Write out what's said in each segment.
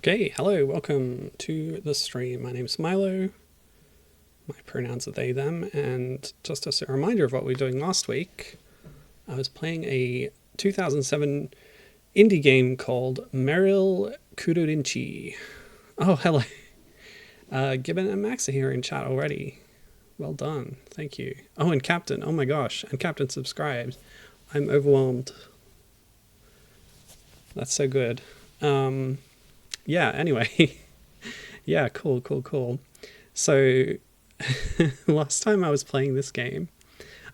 Okay, hello, welcome to the stream. My name's Milo. My pronouns are they, them, and just as a reminder of what we were doing last week, I was playing a 2007 indie game called Merill Kururinchi. Oh, hello. Gibbon and Max are here in chat already. Well done, thank you. Oh, and Captain, oh my gosh, and Captain subscribed. I'm overwhelmed. That's so good. Yeah, anyway. Yeah, cool. So, last time I was playing this game,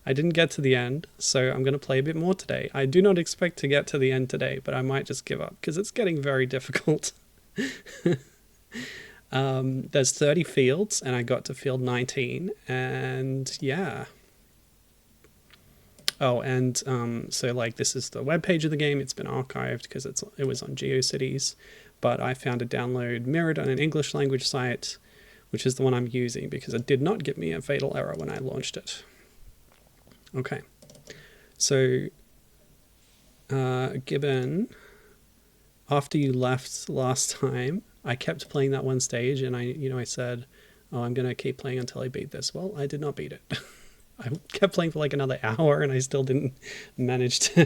I didn't get to the end, so I'm going to play a bit more today. I do not expect to get to the end today, but I might just give up, because it's getting very difficult. There's 30 fields, and I got to field 19, and yeah. Oh, and so like this is the web page of the game. It's been archived because it was on GeoCities, but I found a download mirrored on an English language site, which is the one I'm using because it did not give me a fatal error when I launched it. Okay, so Gibbon, after you left last time, I kept playing that one stage, and I said, oh, I'm gonna keep playing until I beat this. Well, I did not beat it. I kept playing for like another hour and I still didn't manage to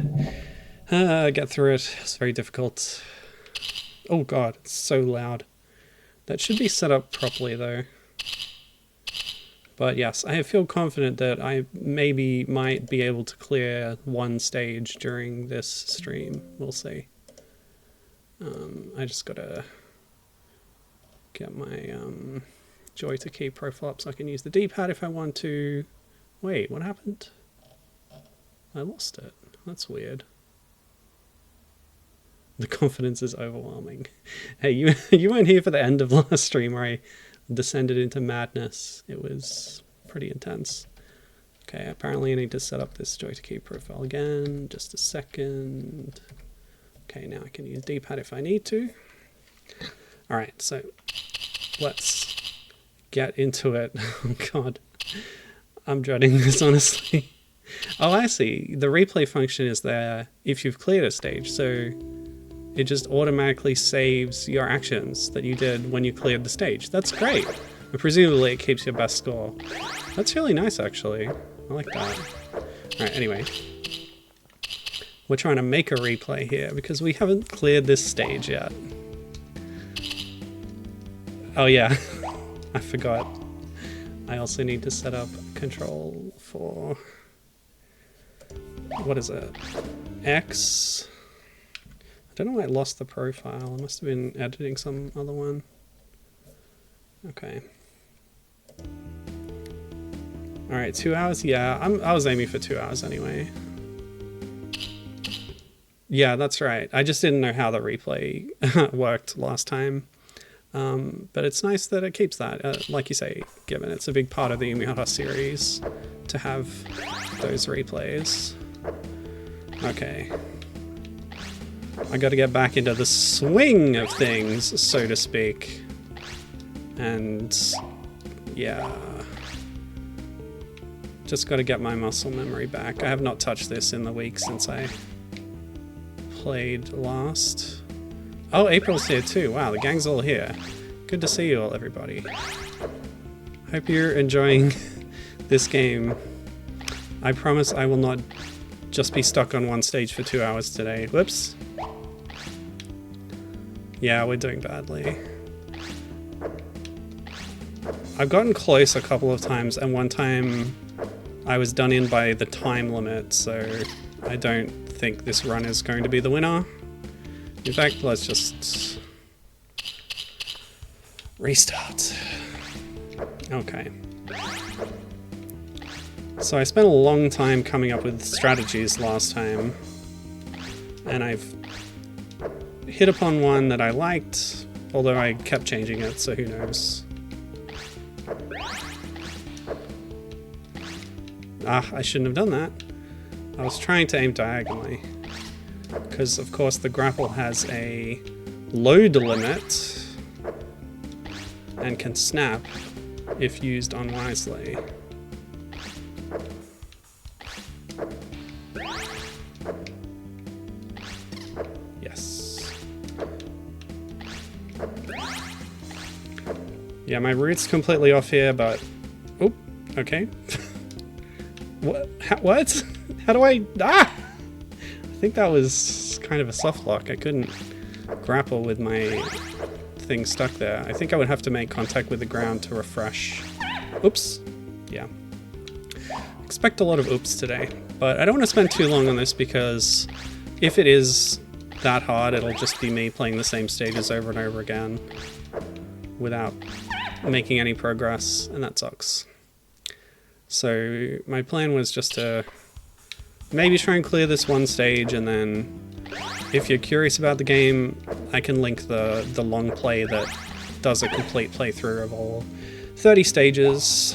get through it. It's very difficult. Oh god, it's so loud. That should be set up properly though. But yes, I feel confident that I might be able to clear one stage during this stream. We'll see. I just gotta get my Joy to Key profile up so I can use the D-pad if I want to. Wait, what happened? I lost it. That's weird. The confidence is overwhelming. Hey, you weren't here for the end of last stream where I descended into madness. It was pretty intense. Okay, apparently I need to set up this Joy to Key profile again. Just a second. Okay, now I can use D-pad if I need to. Alright, so let's get into it. Oh god. I'm dreading this, honestly. Oh, I see. The replay function is there if you've cleared a stage, so it just automatically saves your actions that you did when you cleared the stage. That's great. And presumably it keeps your best score. That's really nice, actually. I like that. Alright, anyway. We're trying to make a replay here because we haven't cleared this stage yet. Oh yeah, I forgot. I also need to set up control for, what is it, X. I don't know why I lost the profile. I must have been editing some other one. Okay. Alright, 2 hours? Yeah, I was aiming for 2 hours anyway. Yeah, that's right. I just didn't know how the replay worked last time. But it's nice that it keeps that, like you say, given it's a big part of the Umihara series to have those replays. Okay. I gotta get back into the swing of things, so to speak. And yeah. Just gotta get my muscle memory back. I have not touched this in the week since I played last. Oh, April's here too. Wow, the gang's all here. Good to see you all, everybody. Hope you're enjoying this game. I promise I will not just be stuck on one stage for 2 hours today. Whoops. Yeah, we're doing badly. I've gotten close a couple of times, and one time I was done in by the time limit, so I don't think this run is going to be the winner. In fact, let's just restart. Okay. So I spent a long time coming up with strategies last time, and I've hit upon one that I liked, although I kept changing it, so who knows. Ah, I shouldn't have done that. I was trying to aim diagonally. Because, of course, the grapple has a load limit and can snap if used unwisely. Yes. Yeah, my route's completely off here, but... Oh, okay. What? What? How do I... Ah! I think that was kind of a soft lock. I couldn't grapple with my thing stuck there. I think I would have to make contact with the ground to refresh. Oops. Yeah. Expect a lot of oops today. But I don't want to spend too long on this because if it is that hard, it'll just be me playing the same stages over and over again without making any progress, and that sucks. So my plan was just to maybe try and clear this one stage, and then if you're curious about the game, I can link the long play that does a complete playthrough of all 30 stages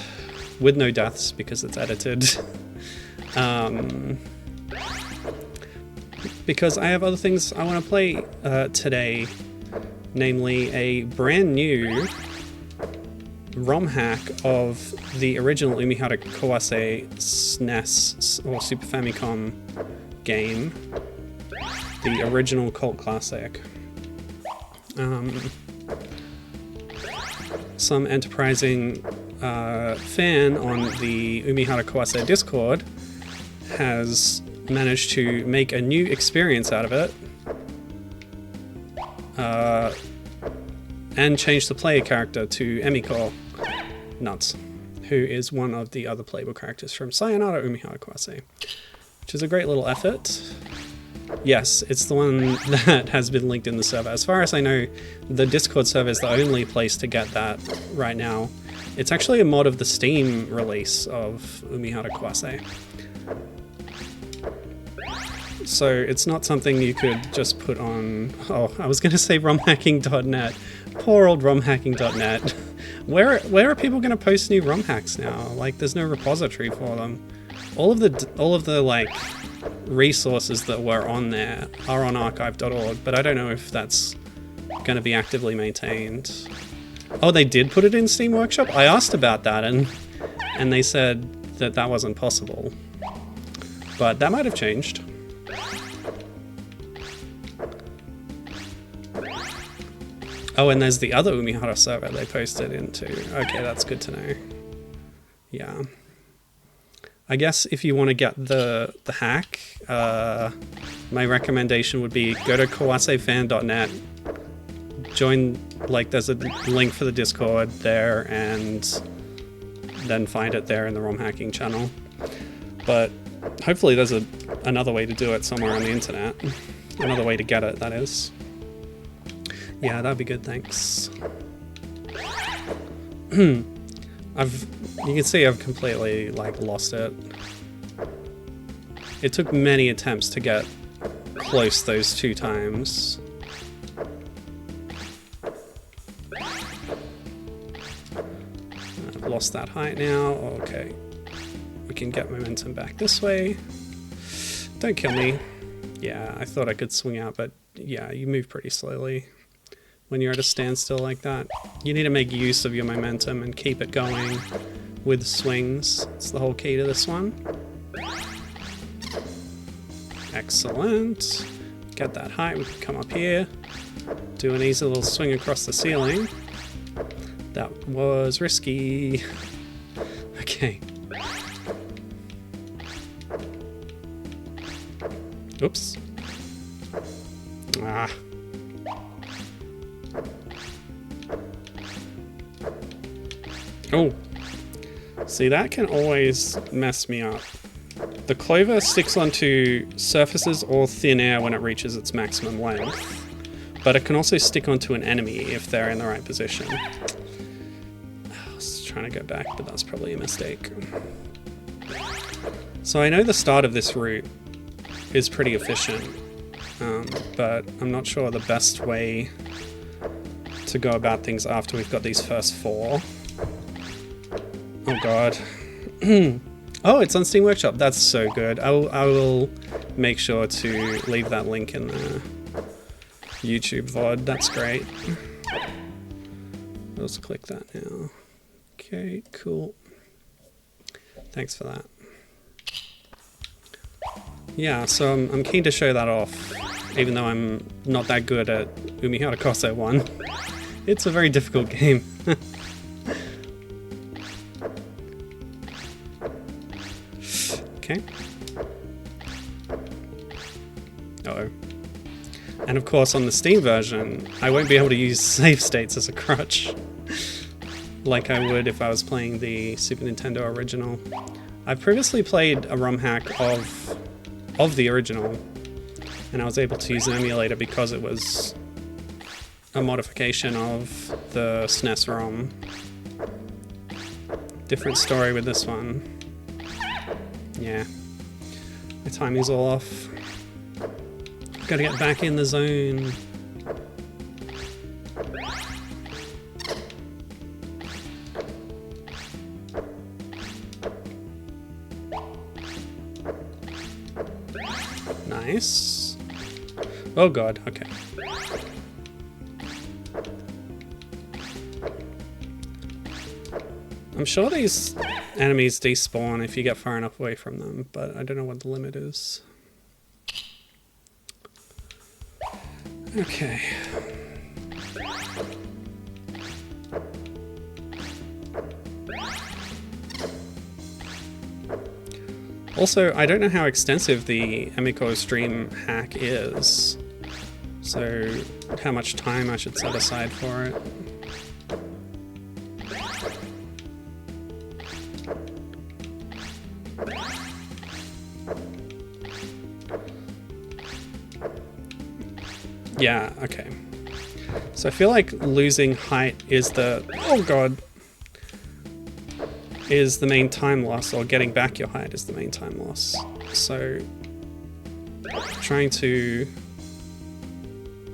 with no deaths because it's edited. Because I have other things I want to play today, namely a brand new ROM hack of the original Umihara Kawase SNES or Super Famicom game, the original cult classic. Some enterprising fan on the Umihara Kawase Discord has managed to make a new experience out of it and change the player character to Emiko, nuts, who is one of the other playable characters from Sayonara Umihara Kawase, which is a great little effort. Yes, it's the one that has been linked in the server. As far as I know, the Discord server is the only place to get that right now. It's actually a mod of the Steam release of Umihara Kawase. So it's not something you could just put on... Oh, I was going to say romhacking.net. Poor old romhacking.net. Where are people going to post new ROM hacks now? Like, there's no repository for them. All of the like resources that were on there are on archive.org, but I don't know if that's going to be actively maintained. Oh, they did put it in Steam Workshop? I asked about that, and they said that that wasn't possible. But that might have changed. Oh, and there's the other Umihara server they posted into. Okay, that's good to know. Yeah. I guess if you want to get the hack, my recommendation would be go to kawasefan.net, join, like, there's a link for the Discord there, and then find it there in the ROM hacking channel. But hopefully there's another way to do it somewhere on the internet. Another way to get it, that is. Yeah, that'd be good, thanks. You can see I've completely, like, lost it. It took many attempts to get close those 2 times. I've lost that height now. Okay. We can get momentum back this way. Don't kill me. Yeah, I thought I could swing out, but yeah, you move pretty slowly when you're at a standstill like that. You need to make use of your momentum and keep it going with swings. It's the whole key to this one. Excellent. Get that height, we can come up here, do an easy little swing across the ceiling. That was risky. Okay. Oops. Ah. Oh. See, that can always mess me up. The clover sticks onto surfaces or thin air when it reaches its maximum length, but it can also stick onto an enemy if they're in the right position. I was trying to go back, but that's probably a mistake. So I know the start of this route is pretty efficient, but I'm not sure the best way to go about things after we've got these first 4. Oh god. Oh, it's on Steam Workshop. That's so good. I will make sure to leave that link in the YouTube VOD. That's great. Let's click that now. Okay, cool. Thanks for that. Yeah, so I'm keen to show that off, even though I'm not that good at Umihara Kawase 1. It's a very difficult game. Okay. Uh-oh. And of course on the Steam version, I won't be able to use save states as a crutch. Like I would if I was playing the Super Nintendo original. I've previously played a ROM hack of the original, and I was able to use an emulator because it was a modification of the SNES ROM. Different story with this one. Yeah. My timing's all off. Gotta get back in the zone. Nice. Oh god, okay. I'm sure these enemies despawn if you get far enough away from them, but I don't know what the limit is. Okay. Also, I don't know how extensive the Emiko stream hack is, so how much time I should set aside for it. Yeah, okay. So I feel like losing height is the... oh god! Is the main time loss, or getting back your height is the main time loss. So... trying to...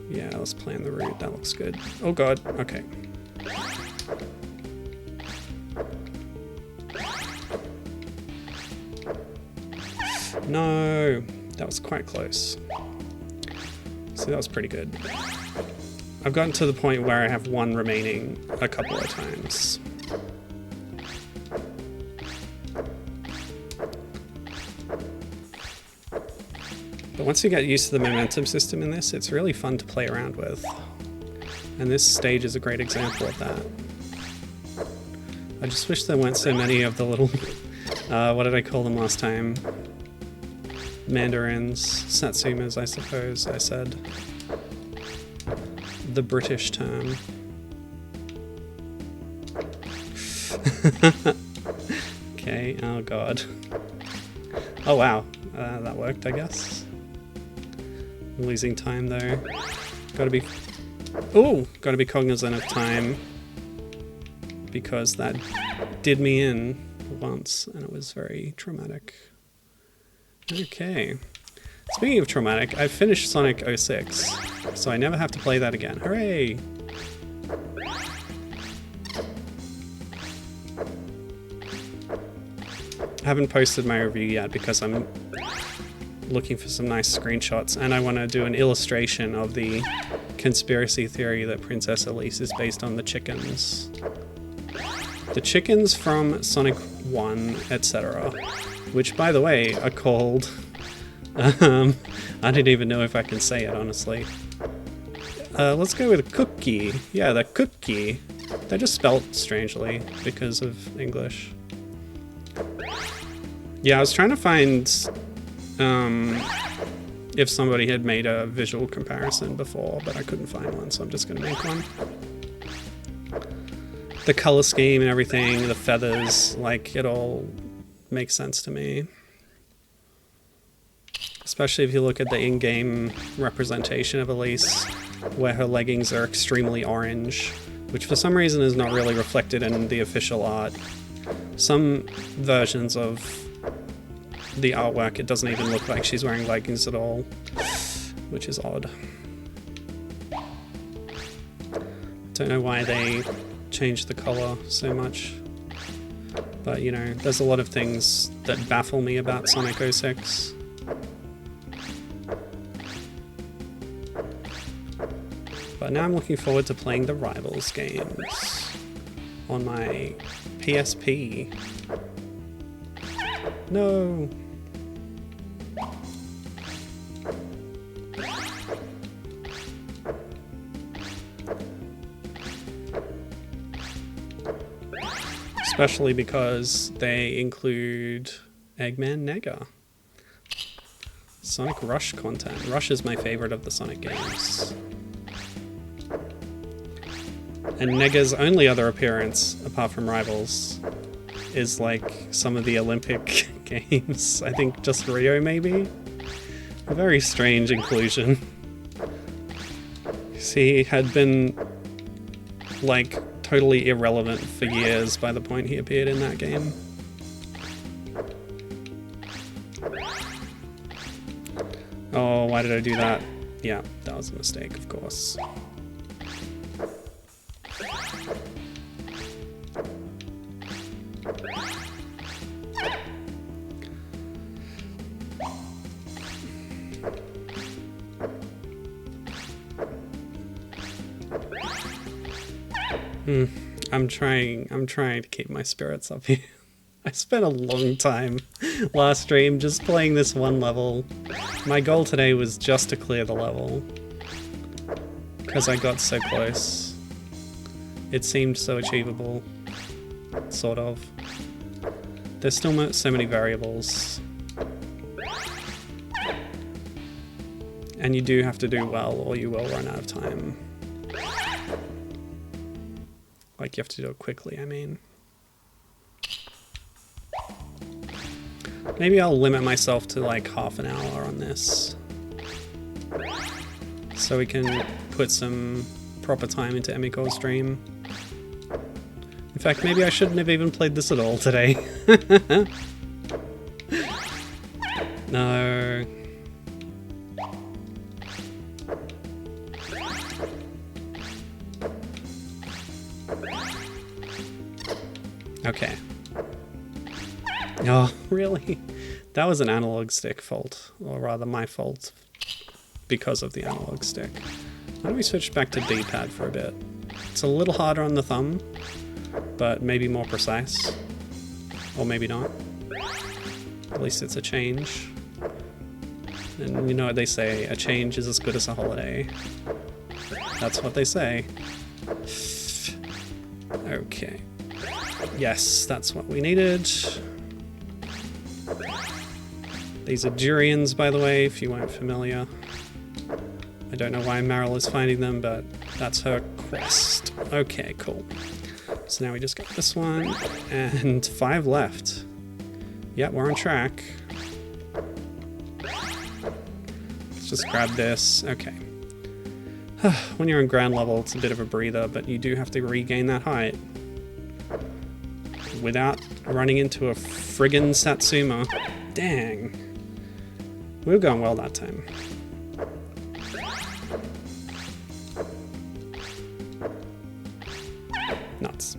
yeah, let's plan the route, that looks good. Oh god, okay. No! That was quite close. So that was pretty good. I've gotten to the point where I have one remaining a couple of times. But once you get used to the momentum system in this, it's really fun to play around with. And this stage is a great example of that. I just wish there weren't so many of the little... what did I call them last time? Mandarins, Satsumas, I suppose I said. The British term. Okay, oh god. Oh wow, that worked, I guess. I'm losing time though. Gotta be... ooh! Gotta be cognizant of time. Because that did me in once, and it was very traumatic. Okay. Speaking of traumatic, I've finished Sonic 06, so I never have to play that again. Hooray! I haven't posted my review yet because I'm looking for some nice screenshots, and I want to do an illustration of the conspiracy theory that Princess Elise is based on the chickens. The chickens from Sonic 1, etc. Which, by the way, are called... I didn't even know if I can say it, honestly. Let's go with cookie. Yeah, the cookie. They're just spelt strangely because of English. Yeah, I was trying to find if somebody had made a visual comparison before, but I couldn't find one, so I'm just going to make one. The color scheme and everything, the feathers, like, it all makes sense to me. Especially if you look at the in-game representation of Elise, where her leggings are extremely orange, which for some reason is not really reflected in the official art. Some versions of the artwork, it doesn't even look like she's wearing leggings at all, which is odd. Don't know why they changed the color so much, but you know, there's a lot of things that baffle me about Sonic 06. But now I'm looking forward to playing the Rivals games on my PSP. No! Especially because they include Eggman Nega. Sonic Rush content. Rush is my favorite of the Sonic games. And Nega's only other appearance, apart from Rivals, is like some of the Olympic games. I think just Rio, maybe? A very strange inclusion. He had been, like, totally irrelevant for years by the point he appeared in that game. Oh, why did I do that? Yeah, that was a mistake, of course. I'm trying to keep my spirits up here. I spent a long time last stream just playing this one level. My goal today was just to clear the level, because I got so close. It seemed so achievable, sort of. There's still so many variables. And you do have to do well or you will run out of time. Like, you have to do it quickly, I mean. Maybe I'll limit myself to like half an hour on this, so we can put some proper time into Emiko's stream. In fact, maybe I shouldn't have even played this at all today. No. Okay. Oh, really? That was an analog stick fault, or rather my fault, because of the analog stick. Why don't we switch back to D-pad for a bit? It's a little harder on the thumb, but maybe more precise. Or maybe not. At least it's a change. And you know what they say, a change is as good as a holiday. That's what they say. Okay. Yes, that's what we needed. These are durians, by the way, if you weren't familiar. I don't know why Merill is finding them, but that's her quest. Okay, cool. So now we just got this one, and 5 left. Yeah, we're on track. Let's just grab this. Okay. When you're on ground level, it's a bit of a breather, but you do have to regain that height without running into a friggin' Satsuma. Dang. We were going well that time. Nuts.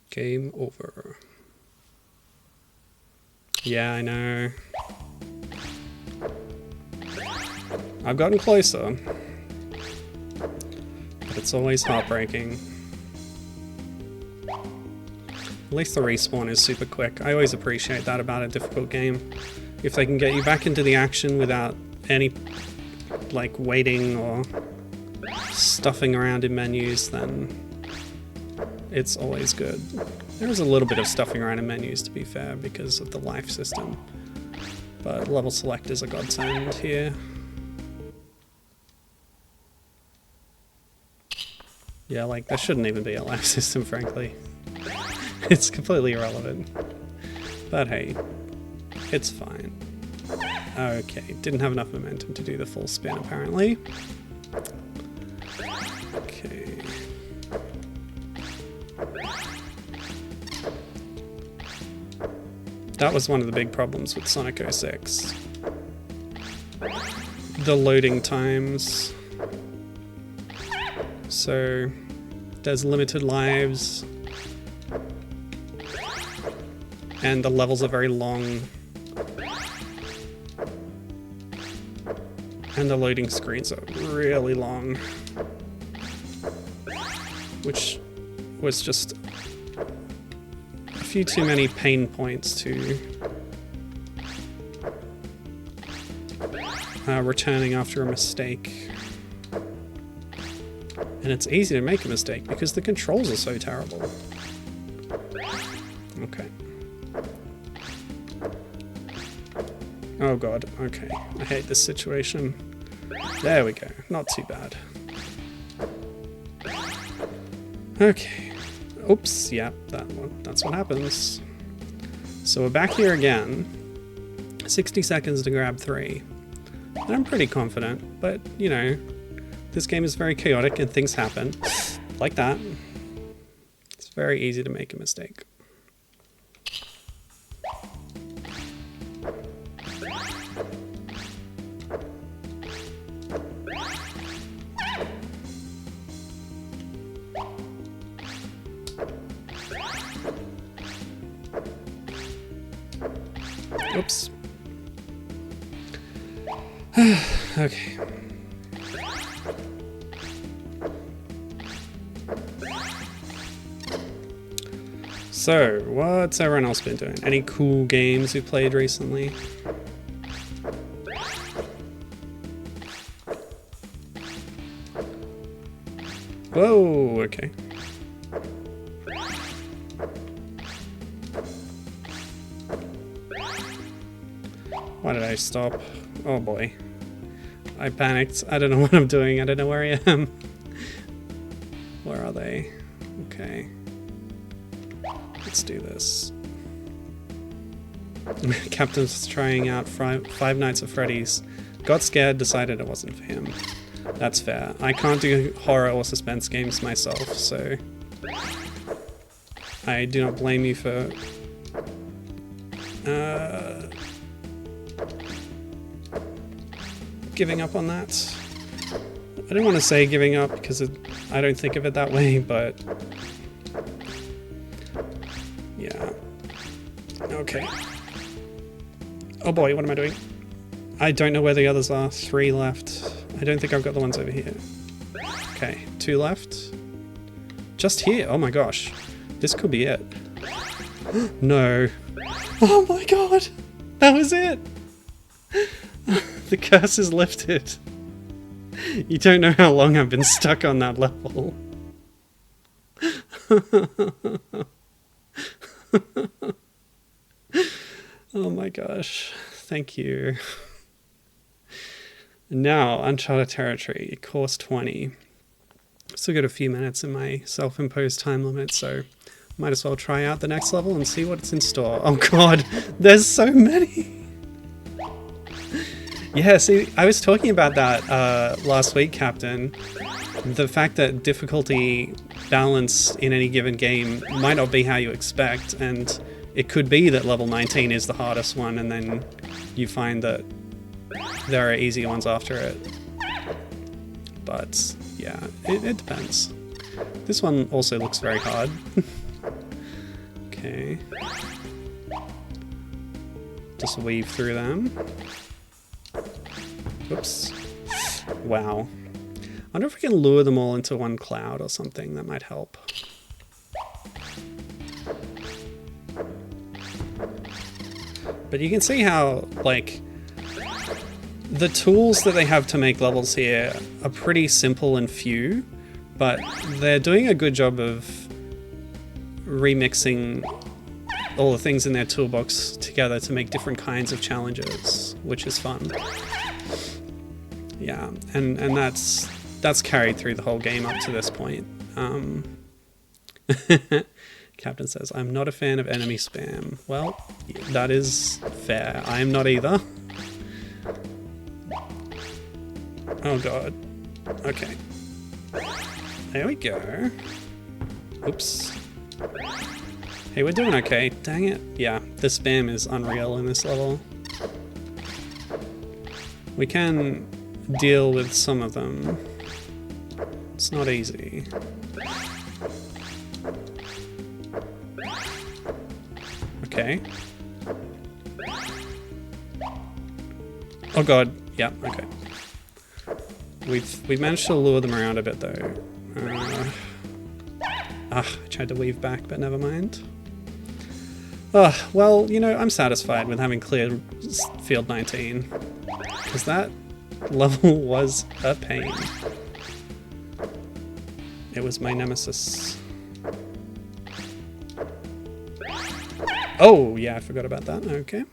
Game over. Yeah, I know. I've gotten closer. But it's always heartbreaking. At least the respawn is super quick. I always appreciate that about a difficult game. If they can get you back into the action without any, like, waiting or stuffing around in menus, then it's always good. There is a little bit of stuffing around in menus, to be fair, because of the life system. But level select is a godsend here. Yeah, like, there shouldn't even be a life system, frankly. It's completely irrelevant. But hey, it's fine. Okay, didn't have enough momentum to do the full spin, apparently. Okay. That was one of the big problems with Sonic 06. The loading times. So, there's limited lives. And the levels are very long. And the loading screens are really long. Which was just a few too many pain points to returning after a mistake. And it's easy to make a mistake because the controls are so terrible. Okay. Oh god, okay. I hate this situation. There we go. Not too bad. Okay. Oops, yeah, that's what happens. So we're back here again. 60 seconds to grab 3. And I'm pretty confident, but, you know, this game is very chaotic and things happen. Like that. It's very easy to make a mistake. Oops. Okay. So, what's everyone else been doing? Any cool games you played recently? Whoa, okay. Why did I stop? Oh boy. I panicked. I don't know what I'm doing. I don't know where I am. Where are they? Okay. Let's do this. Captain's trying out Five Nights at Freddy's. Got scared, decided it wasn't for him. That's fair. I can't do horror or suspense games myself, so I do not blame you for giving up on that. I don't want to say giving up because I don't think of it that way, but yeah. Okay. Oh boy, what am I doing? I don't know where the others are. 3 left. I don't think I've got the ones over here. Okay, 2 left. Just here. Oh my gosh. This could be it. No. Oh my god! That was it! The curse is lifted. You don't know how long I've been stuck on that level. Oh my gosh. Thank you. Now, Uncharted Territory, course 20. Still got a few minutes in my self-imposed time limit, so might as well try out the next level and see what's in store. Oh god, there's so many! Yeah, see, I was talking about that last week, Captain. The fact that difficulty balance in any given game might not be how you expect, and it could be that level 19 is the hardest one, and then you find that there are easier ones after it. But yeah, it depends. This one also looks very hard. Okay. Just weave through them. Oops. Wow. I wonder if we can lure them all into one cloud or something. That might help. But you can see how, like, the tools that they have to make levels here are pretty simple and few, but they're doing a good job of remixing all the things in their toolbox together to make different kinds of challenges, which is fun. Yeah, and that's carried through the whole game up to this point. Captain says, I'm not a fan of enemy spam. Well, that is fair. I am not either. Oh god. Okay. There we go. Oops. Hey, we're doing okay. Dang it. Yeah, the spam is unreal in this level. We can deal with some of them. It's not easy. Okay. Oh god. Yeah, okay. We've managed to lure them around a bit though. I tried to weave back, but never mind. Well, you know, I'm satisfied with having cleared field 19. Because that level was a pain. It was my nemesis. Oh, yeah, I forgot about that. Okay.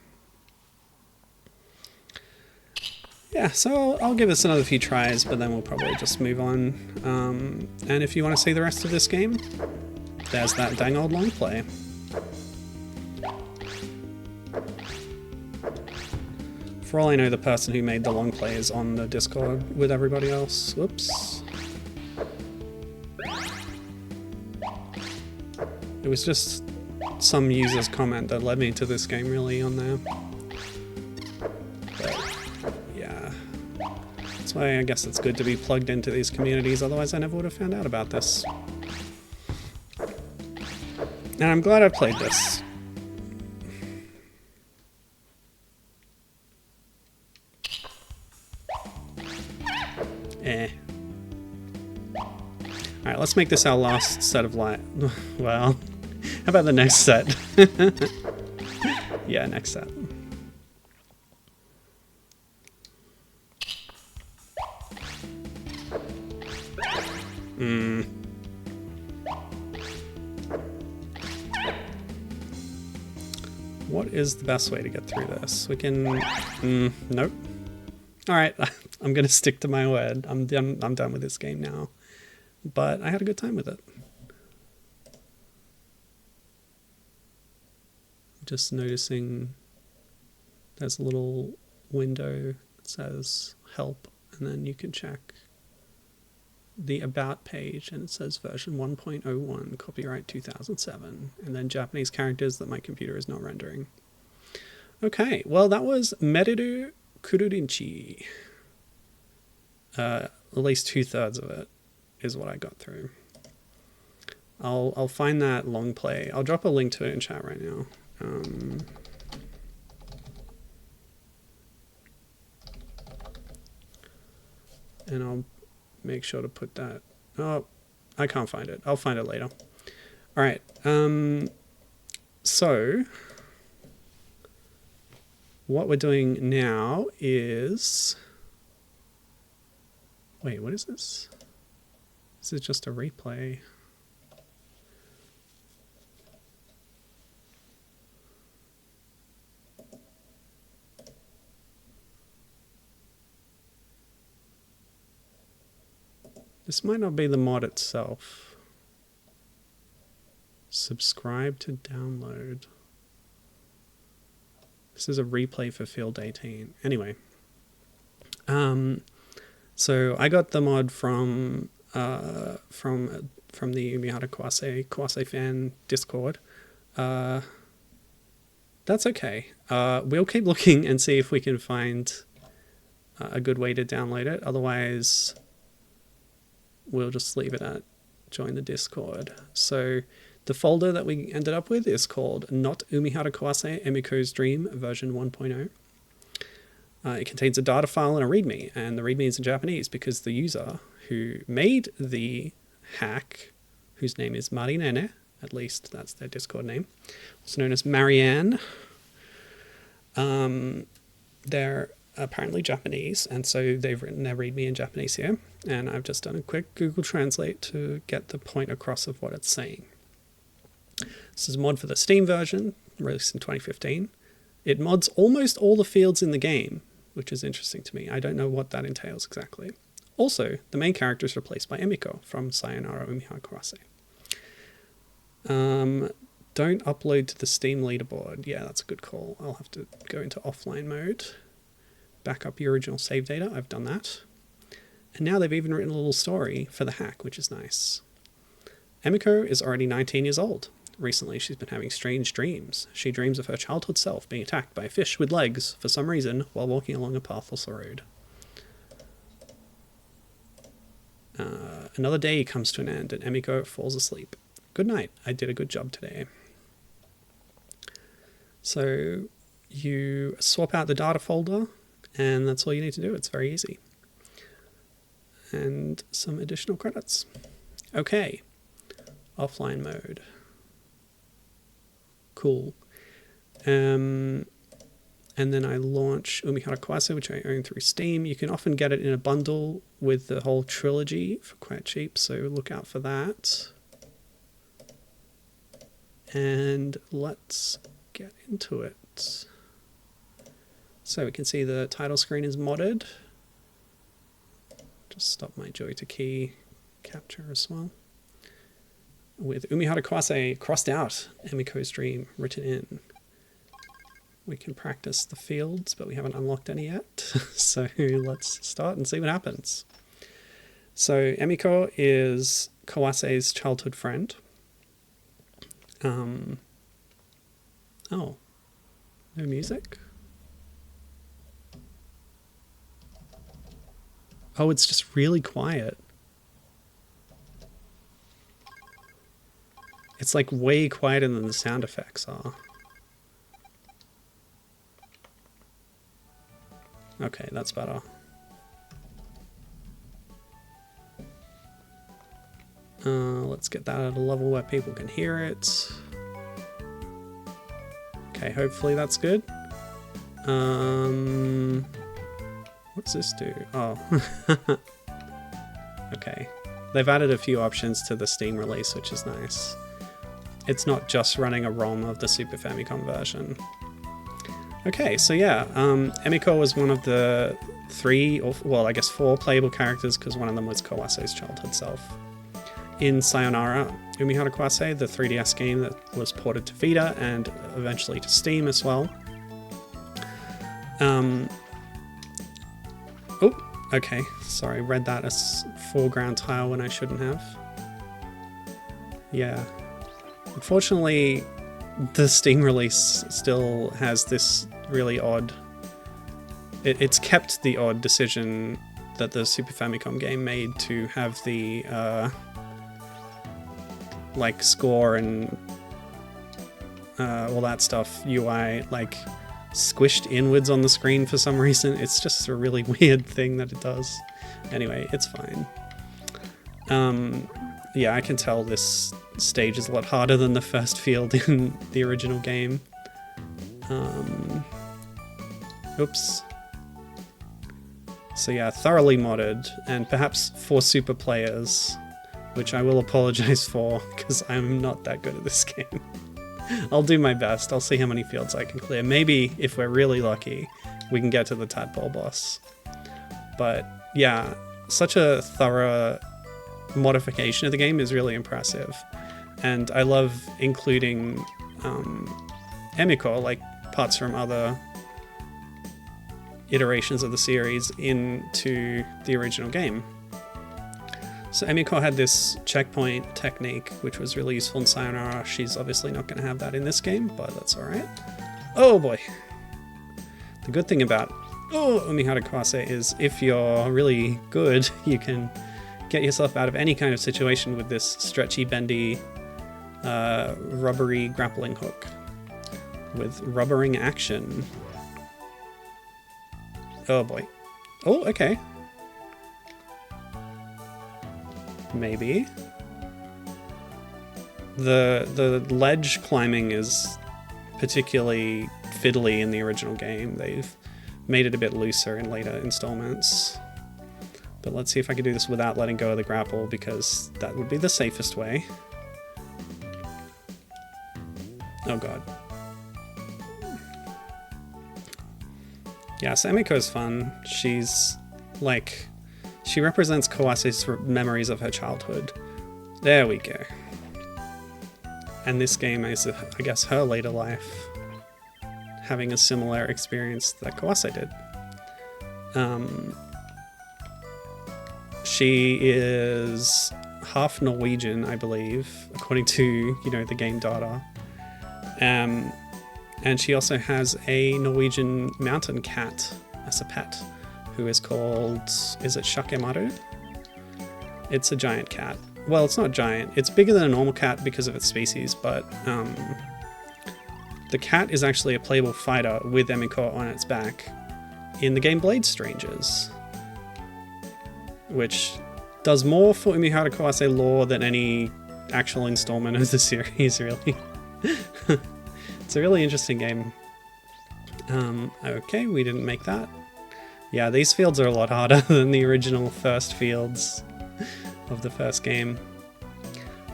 Yeah, so I'll give this another few tries, but then we'll probably just move on. And if you want to see the rest of this game, there's that dang old long play. For all I know, the person who made the long play is on the Discord with everybody else. Whoops. It was just some user's comment that led me to this game really on there. But, yeah. That's why I guess it's good to be plugged into these communities, otherwise I never would have found out about this. And I'm glad I played this. Alright, let's make this our last set of light. Well, how about the next set? Yeah, next set. What is the best way to get through this? We can... nope. Alright, I'm gonna stick to my word. I'm done with this game now. But I had a good time with it. Just noticing there's a little window that says help, and then you can check the about page and it says version 1.01, copyright 2007, and then Japanese characters that my computer is not rendering. Okay, well that was Merill Kururinchi. At least 2/3 of it is what I got through. I'll find that long play. I'll drop a link to it in chat right now. And I'll make sure to put that... Oh, I can't find it. I'll find it later. Alright, so what we're doing now is... Wait, what is this? This is just a replay. This might not be the mod itself. Subscribe to download. This is a replay for field 18. Anyway. So I got the mod from the Umihara Kawase fan Discord. That's okay. We'll keep looking and see if we can find a good way to download it. Otherwise, we'll just leave it at join the Discord. So the folder that we ended up with is called Not Umihara Kawase Emiko's Dream version 1.0. It contains a data file and a README, and the README is in Japanese because the user who made the hack, whose name is Marinene, at least that's their Discord name, also known as Marianne, they're apparently Japanese, and so they've written their README in Japanese here, and I've just done a quick Google Translate to get the point across of what it's saying. This is a mod for the Steam version, released in 2015. It mods almost all the fields in the game, which is interesting to me. I don't know what that entails exactly. Also, the main character is replaced by Emiko from Sayonara Umihara Kawase. Don't upload to the Steam leaderboard. Yeah, that's a good call. I'll have to go into offline mode. Back up your original save data. I've done that. And now they've even written a little story for the hack, which is nice. Emiko is already 19 years old. Recently, she's been having strange dreams. She dreams of her childhood self being attacked by a fish with legs for some reason while walking along a pathless road. Another day comes to an end and Emiko falls asleep. Good night. I did a good job today. So you swap out the data folder and that's all you need to do. It's very easy. And some additional credits. Okay. Offline mode. Cool. and then I launch Umihara Kawase, which I own through Steam. You can often get it in a bundle with the whole trilogy for quite cheap, so look out for that. And let's get into it. So we can see the title screen is modded. Just stop my Joy to Key capture as well. With Umihara Kawase crossed out, Emiko's dream written in. We can practice the fields, but we haven't unlocked any yet. So let's start and see what happens. So Emiko is Kawase's childhood friend. Oh, no music? Oh, it's just really quiet. It's like way quieter than the sound effects are. Okay, that's better. Let's get that at a level where people can hear it. Okay, hopefully that's good. What's this do? Oh. Okay. They've added a few options to the Steam release, which is nice. It's not just running a ROM of the Super Famicom version. Okay, so yeah, Emiko was one of the 3, or well, I guess 4 playable characters, because one of them was Kawase's childhood self. In Sayonara Umihara Kawase, the 3DS game that was ported to Vita and eventually to Steam as well. Oh, okay, sorry, read that as foreground tile when I shouldn't have. Yeah. Unfortunately, the Steam release still has this really odd... It's kept the odd decision that the Super Famicom game made to have the, like, score and all that stuff, UI, like, squished inwards on the screen for some reason. It's just a really weird thing that it does. Anyway, it's fine. Yeah, I can tell this stage is a lot harder than the first field in the original game. Oops. So yeah, thoroughly modded, and perhaps for super players, which I will apologize for, because I'm not that good at this game. I'll do my best. I'll see how many fields I can clear. Maybe, if we're really lucky, we can get to the tadpole boss. But yeah, such a thorough modification of the game is really impressive. And I love including Emiko, like parts from other iterations of the series, into the original game. So Emiko had this checkpoint technique, which was really useful in Sayonara. She's obviously not going to have that in this game, but that's alright. Oh boy! The good thing about Umihara Kawase is if you're really good, you can get yourself out of any kind of situation with this stretchy, bendy, rubbery grappling hook with rubbering action. Oh boy. Oh, okay. Maybe. The ledge climbing is particularly fiddly in the original game. They've made it a bit looser in later installments. But let's see if I can do this without letting go of the grapple, because that would be the safest way. Oh god. Yeah, so Emiko's fun. She's like... She represents Kawase's memories of her childhood. There we go. And this game is, I guess, her later life, having a similar experience that Kawase did. She is half Norwegian, I believe, according to, you know, the game data. And she also has a Norwegian mountain cat as a pet, who is called, is it Shakemaru? It's a giant cat. Well, it's not giant. It's bigger than a normal cat because of its species, but the cat is actually a playable fighter with Emiko on its back in the game Blade Strangers, which does more for Umihara Kawase lore than any actual installment of the series, really. It's a really interesting game. Okay, we didn't make that. Yeah, these fields are a lot harder than the original first fields of the first game.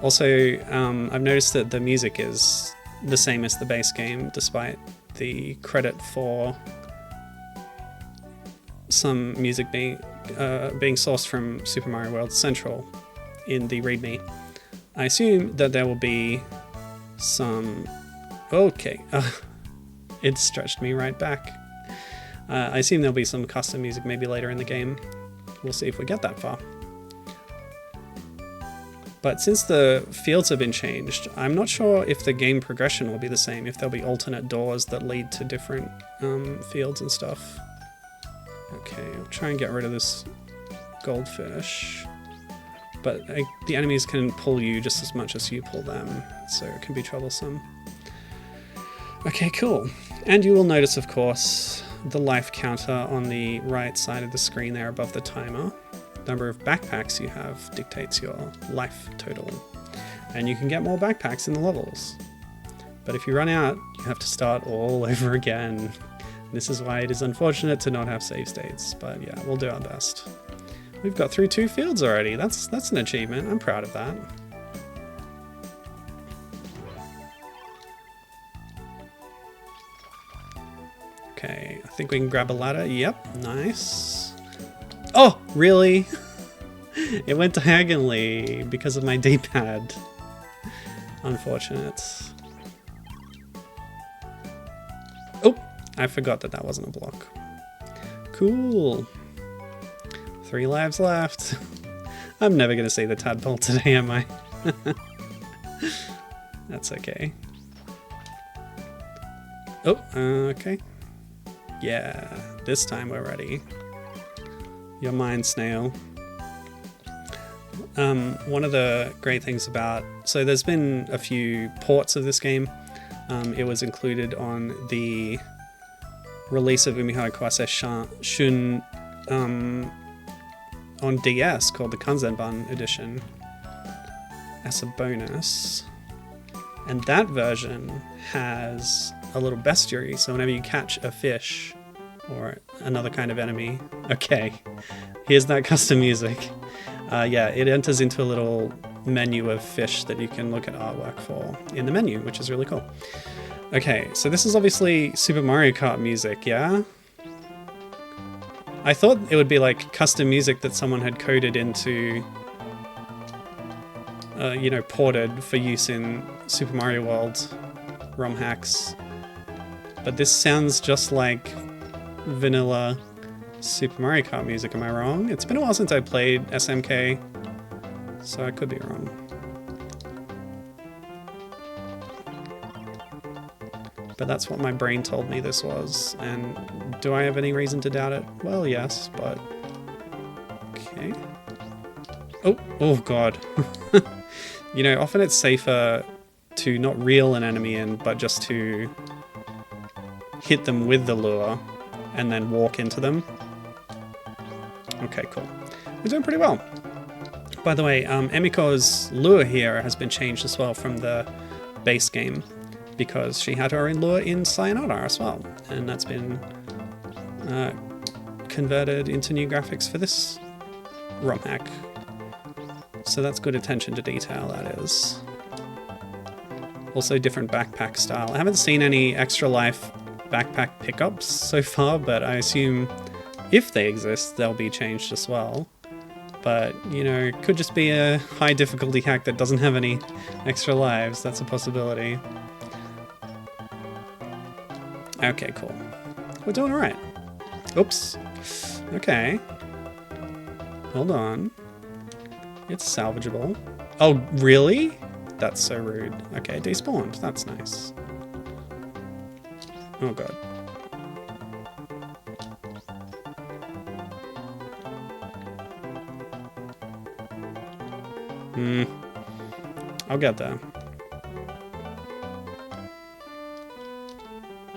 Also, I've noticed that the music is the same as the base game, despite the credit for some music being sourced from Super Mario World Central in the README. I assume that there will be some... Okay, it stretched me right back. I assume there'll be some custom music maybe later in the game. We'll see if we get that far. But since the fields have been changed, I'm not sure if the game progression will be the same, if there'll be alternate doors that lead to different fields and stuff. Okay, I'll try and get rid of this goldfish. But the enemies can pull you just as much as you pull them, so it can be troublesome. Okay, cool. And you will notice, of course, the life counter on the right side of the screen there above the timer. The number of backpacks you have dictates your life total. And you can get more backpacks in the levels. But if you run out, you have to start all over again. This is why it is unfortunate to not have save states, but yeah, we'll do our best. We've got through 2 fields already. That's an achievement. I'm proud of that. Okay, I think we can grab a ladder. Yep, nice. Oh, really? It went diagonally because of my D-pad. Unfortunate. Oh, I forgot that wasn't a block. Cool. 3 lives left. I'm never going to see the tadpole today, am I? That's okay. Oh, okay. Yeah, this time we're ready. You're mine, snail. One of the great things about... So there's been a few ports of this game. It was included on the release of Umihara Kawase Shun on DS called the Kanzenban edition as a bonus. And that version has a little bestiary, so whenever you catch a fish or another kind of enemy... Okay, here's that custom music. Yeah, it enters into a little menu of fish that you can look at artwork for in the menu, which is really cool. Okay, so this is obviously Super Mario Kart music, yeah? I thought it would be like custom music that someone had coded into, you know, ported for use in Super Mario World ROM hacks. But this sounds just like vanilla Super Mario Kart music, am I wrong? It's been a while since I played SMK, so I could be wrong. But that's what my brain told me this was, and do I have any reason to doubt it? Well, yes, but... Okay. Oh god. You know, often it's safer to not reel an enemy in, but just to hit them with the lure and then walk into them. Okay, cool. We're doing pretty well. By the way, Emiko's lure here has been changed as well from the base game, because she had her own lure in Sayonara as well, and that's been converted into new graphics for this ROM hack. So that's good attention to detail, that is. Also different backpack style. I haven't seen any extra life backpack pickups so far, but I assume if they exist, they'll be changed as well. But, you know, it could just be a high difficulty hack that doesn't have any extra lives. That's a possibility. Okay, cool. We're doing alright. Oops. Okay. Hold on. It's salvageable. Oh, really? That's so rude. Okay, despawned. That's nice. Oh god. I'll get there.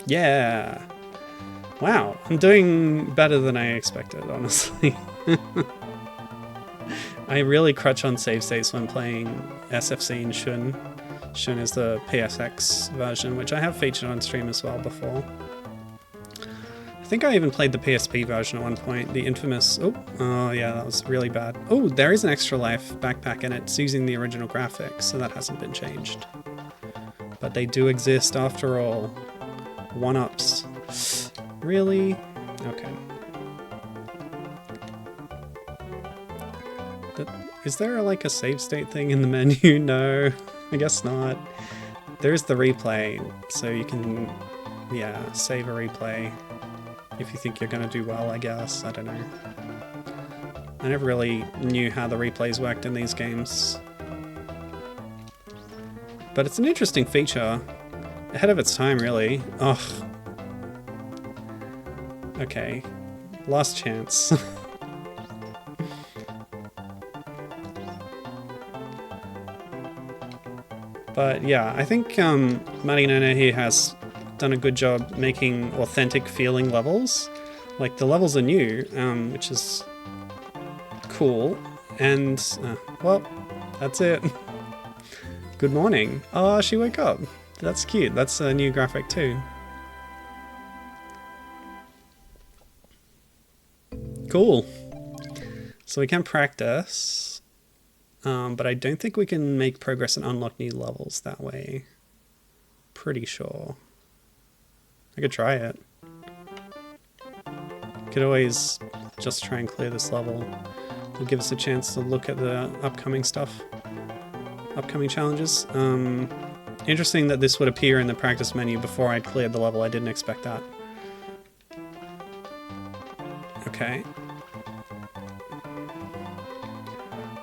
Yeah! Wow, I'm doing better than I expected, honestly. I really crutch on save states when playing SFC and Shun. Shun is the PSX version, which I have featured on stream as well before. I think I even played the PSP version at one point, the infamous... Oh yeah, that was really bad. Oh, there is an extra life backpack in it. It's using the original graphics, so that hasn't been changed. But they do exist after all. One-ups. Really? Okay. Is there like a save state thing in the menu? No, I guess not. There is the replay, so you can, yeah, save a replay if you think you're going to do well, I guess. I don't know. I never really knew how the replays worked in these games. But it's an interesting feature. Ahead of its time, really. Ugh. Okay. Last chance. But yeah, I think Marinene here has done a good job making authentic feeling levels. Like, the levels are new, which is cool. And, well, that's it. Good morning. Oh, she woke up. That's cute. That's a new graphic too. Cool. So we can practice, but I don't think we can make progress and unlock new levels that way. Pretty sure. I could try it. Could always just try and clear this level. It'll give us a chance to look at the upcoming stuff. Upcoming challenges. Interesting that this would appear in the practice menu before I'd cleared the level. I didn't expect that. Okay.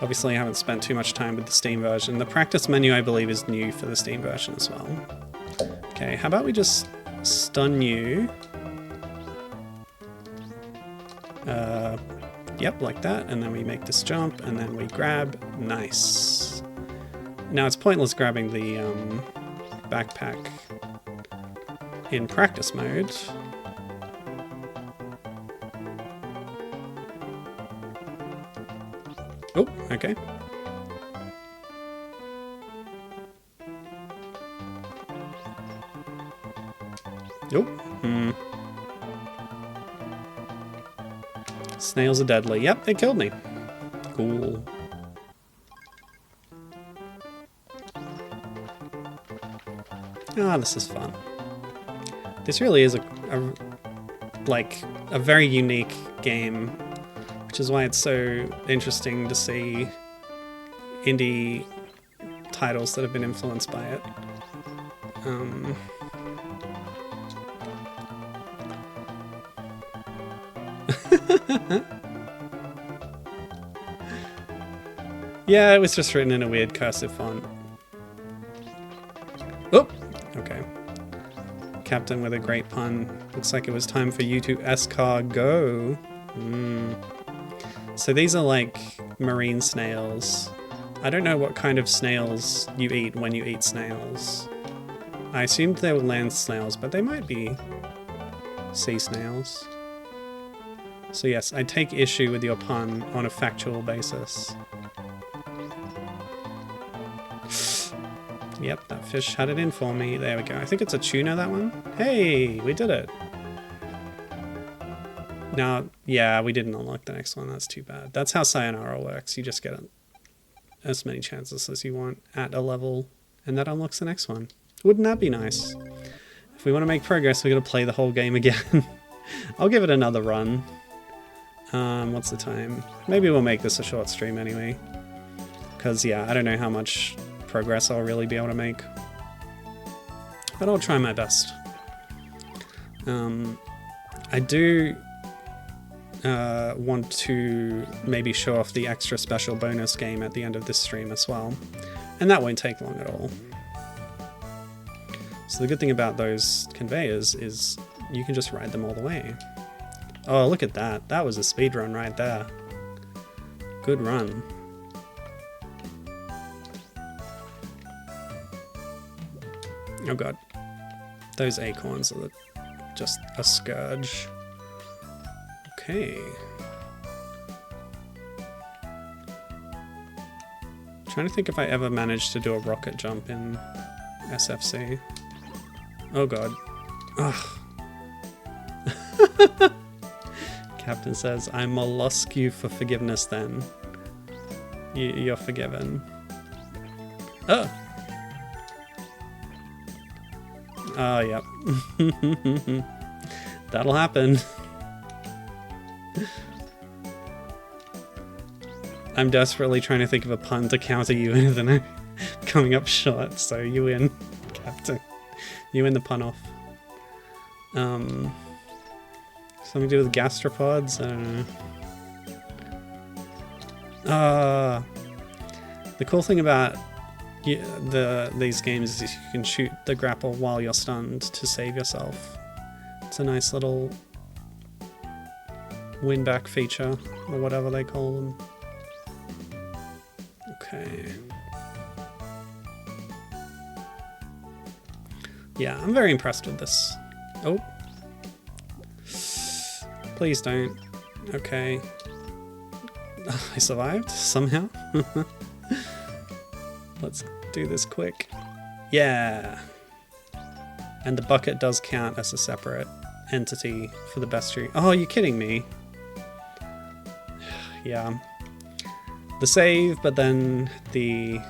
Obviously I haven't spent too much time with the Steam version. The practice menu, I believe, is new for the Steam version as well. Okay, how about we just stun you? Yep, like that, and then we make this jump, and then we grab. Nice. Now it's pointless grabbing the backpack in practice mode. Oh, okay. Oh, Snails are deadly. Yep, they killed me. Cool. Ah, this is fun. This really is a very unique game, which is why it's so interesting to see indie titles that have been influenced by it. Yeah, it was just written in a weird cursive font. Oh, okay. Captain with a great pun. Looks like it was time for you to escargot. So these are like marine snails. I don't know what kind of snails you eat when you eat snails. I assumed they were land snails, but they might be sea snails. So yes, I take issue with your pun on a factual basis. Yep, that fish had it in for me. There we go. I think it's a tuna, that one. Hey, we did it. Now, yeah, we didn't unlock the next one. That's too bad. That's how Sayonara works. You just get as many chances as you want at a level, and that unlocks the next one. Wouldn't that be nice? If we want to make progress, we got to play the whole game again. I'll give it another run. What's the time? Maybe we'll make this a short stream anyway. Because, yeah, I don't know how much progress I'll really be able to make. But I'll try my best. I do want to maybe show off the extra special bonus game at the end of this stream as well. And that won't take long at all. So the good thing about those conveyors is you can just ride them all the way. Oh, look at that. That was a speed run right there. Good run. Oh god. Those acorns are just a scourge. Okay. Trying to think if I ever managed to do a rocket jump in SFC. Oh god. Ugh. Captain says, I mollusk you for forgiveness then. You're forgiven. Oh! Oh, yep. That'll happen. I'm desperately trying to think of a pun to counter you with, and I'm coming up short, so you win, Captain. You win the pun off. Something to do with gastropods? I don't know. The cool thing about these games is you can shoot the grapple while you're stunned to save yourself. It's a nice little win-back feature, or whatever they call them. Okay. Yeah, I'm very impressed with this. Oh. Please don't. Okay. I survived, somehow. Let's do this quick. Yeah! And the bucket does count as a separate entity for the bestiary. Oh, you're kidding me. Yeah. The save, but then the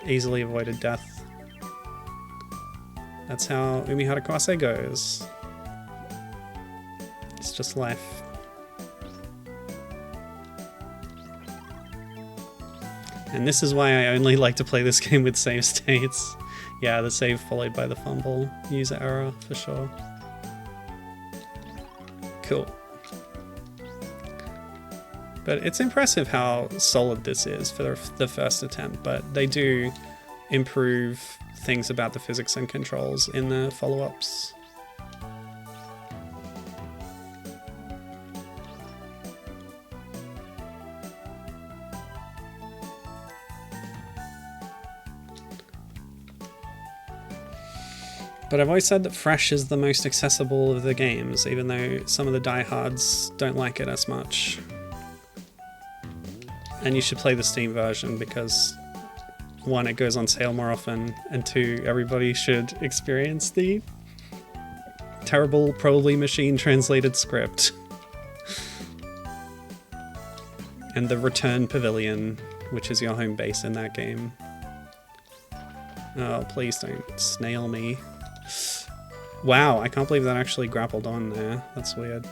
easily avoided death. That's how Umihara Kawase goes. It's just life. And this is why I only like to play this game with save states. Yeah, the save followed by the fumble. User error, for sure. Cool. But it's impressive how solid this is for the first attempt, but they do improve things about the physics and controls in the follow-ups. But I've always said that Fresh is the most accessible of the games, even though some of the diehards don't like it as much. And you should play the Steam version because, one, it goes on sale more often, and two, everybody should experience the terrible, probably machine-translated script. And the Return Pavilion, which is your home base in that game. Oh, please don't snail me. Wow, I can't believe that actually grappled on there. That's weird.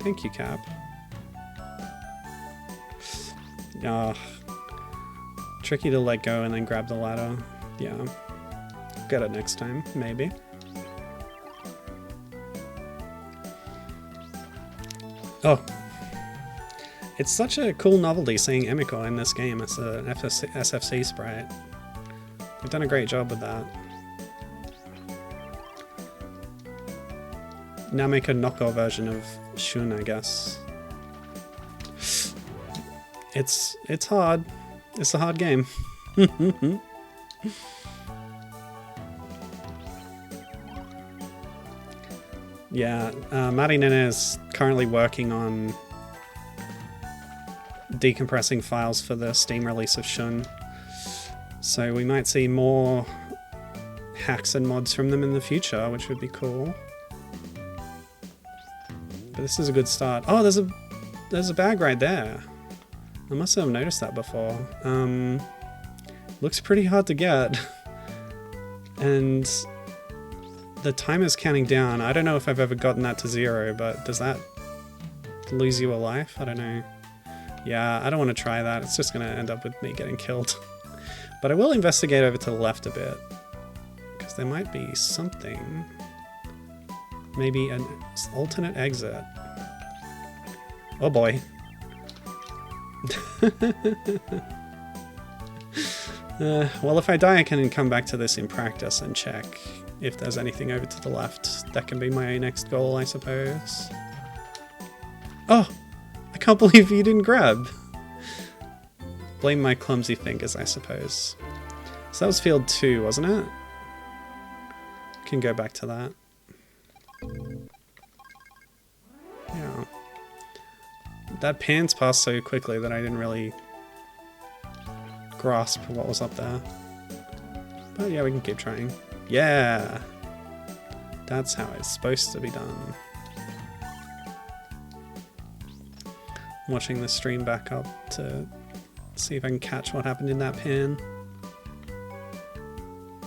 Thank you, Cap. Tricky to let go and then grab the ladder. Yeah. Get it next time, maybe. Oh. It's such a cool novelty seeing Emiko in this game as an SFC sprite. They've done a great job with that. Now make a knockoff version of Shun, I guess. It's hard. It's a hard game. Yeah, Marinene is currently working on decompressing files for the Steam release of Shun. So we might see more hacks and mods from them in the future, which would be cool. But this is a good start. Oh, there's a bag right there. I must have noticed that before. Looks pretty hard to get. And the timer's counting down. I don't know if I've ever gotten that to 0, but does that lose you a life? I don't know. Yeah, I don't want to try that. It's just going to end up with me getting killed. But I will investigate over to the left a bit. Because there might be something. Maybe an alternate exit. Oh boy. Well, if I die, I can come back to this in practice and check if there's anything over to the left. That can be my next goal, I suppose. Oh! I can't believe you didn't grab! Blame my clumsy fingers, I suppose. So that was field 2, wasn't it? Can go back to that. Yeah. That pans past so quickly that I didn't really grasp what was up there. But yeah, we can keep trying. Yeah! That's how it's supposed to be done. Watching the stream back up to see if I can catch what happened in that pan.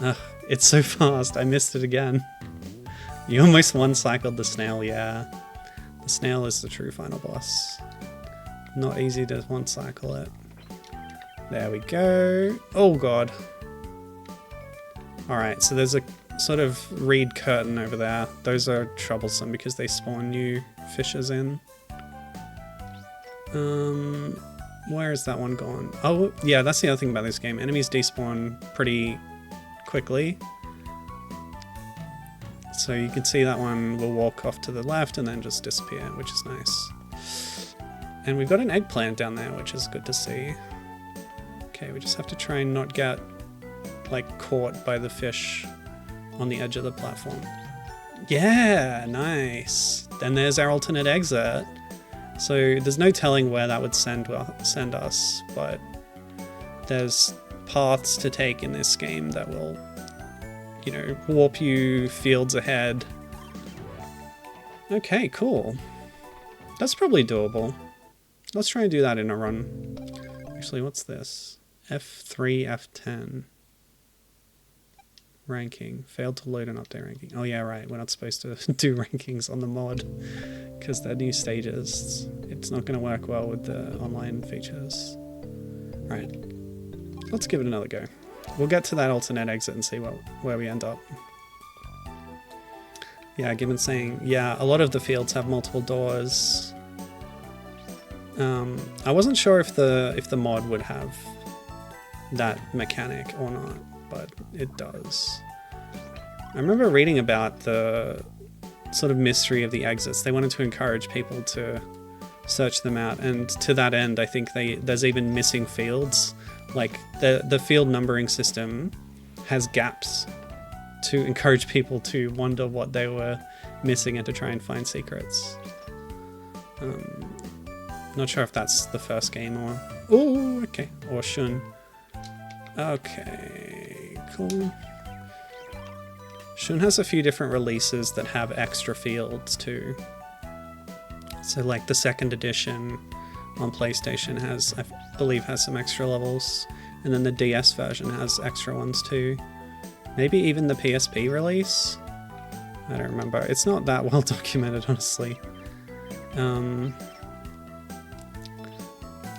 Ugh, it's so fast, I missed it again. You almost one-cycled the snail, yeah. The snail is the true final boss. Not easy to one-cycle it. There we go. Oh god. Alright, so there's a sort of reed curtain over there. Those are troublesome because they spawn new fishes in. Where is that one gone? Oh, yeah, that's the other thing about this game. Enemies despawn pretty quickly. So you can see that one will walk off to the left and then just disappear, which is nice. And we've got an eggplant down there, which is good to see. Okay, we just have to try and not get, like, caught by the fish on the edge of the platform. Yeah, nice. Then there's our alternate exit. So there's no telling where that would send us, but there's paths to take in this game that will, you know, warp you fields ahead. Okay, cool. That's probably doable. Let's try and do that in a run. Actually, what's this? F3, F10. Ranking. Failed to load an update ranking. Oh yeah, right. We're not supposed to do rankings on the mod because they're new stages. It's not going to work well with the online features. Alright. Let's give it another go. We'll get to that alternate exit and see where we end up. Yeah, Gibbon's saying, yeah, a lot of the fields have multiple doors. I wasn't sure if the mod would have that mechanic or not, but it does. I remember reading about the sort of mystery of the exits. They wanted to encourage people to search them out, and to that end, I think there's even missing fields. Like the field numbering system has gaps to encourage people to wonder what they were missing and to try and find secrets. Not sure if that's the first game or... Oh, okay. Or Shun. Okay, cool. Shun has a few different releases that have extra fields too. So like the second edition on PlayStation has, I believe, has some extra levels. And then the DS version has extra ones too. Maybe even the PSP release? I don't remember. It's not that well documented, honestly.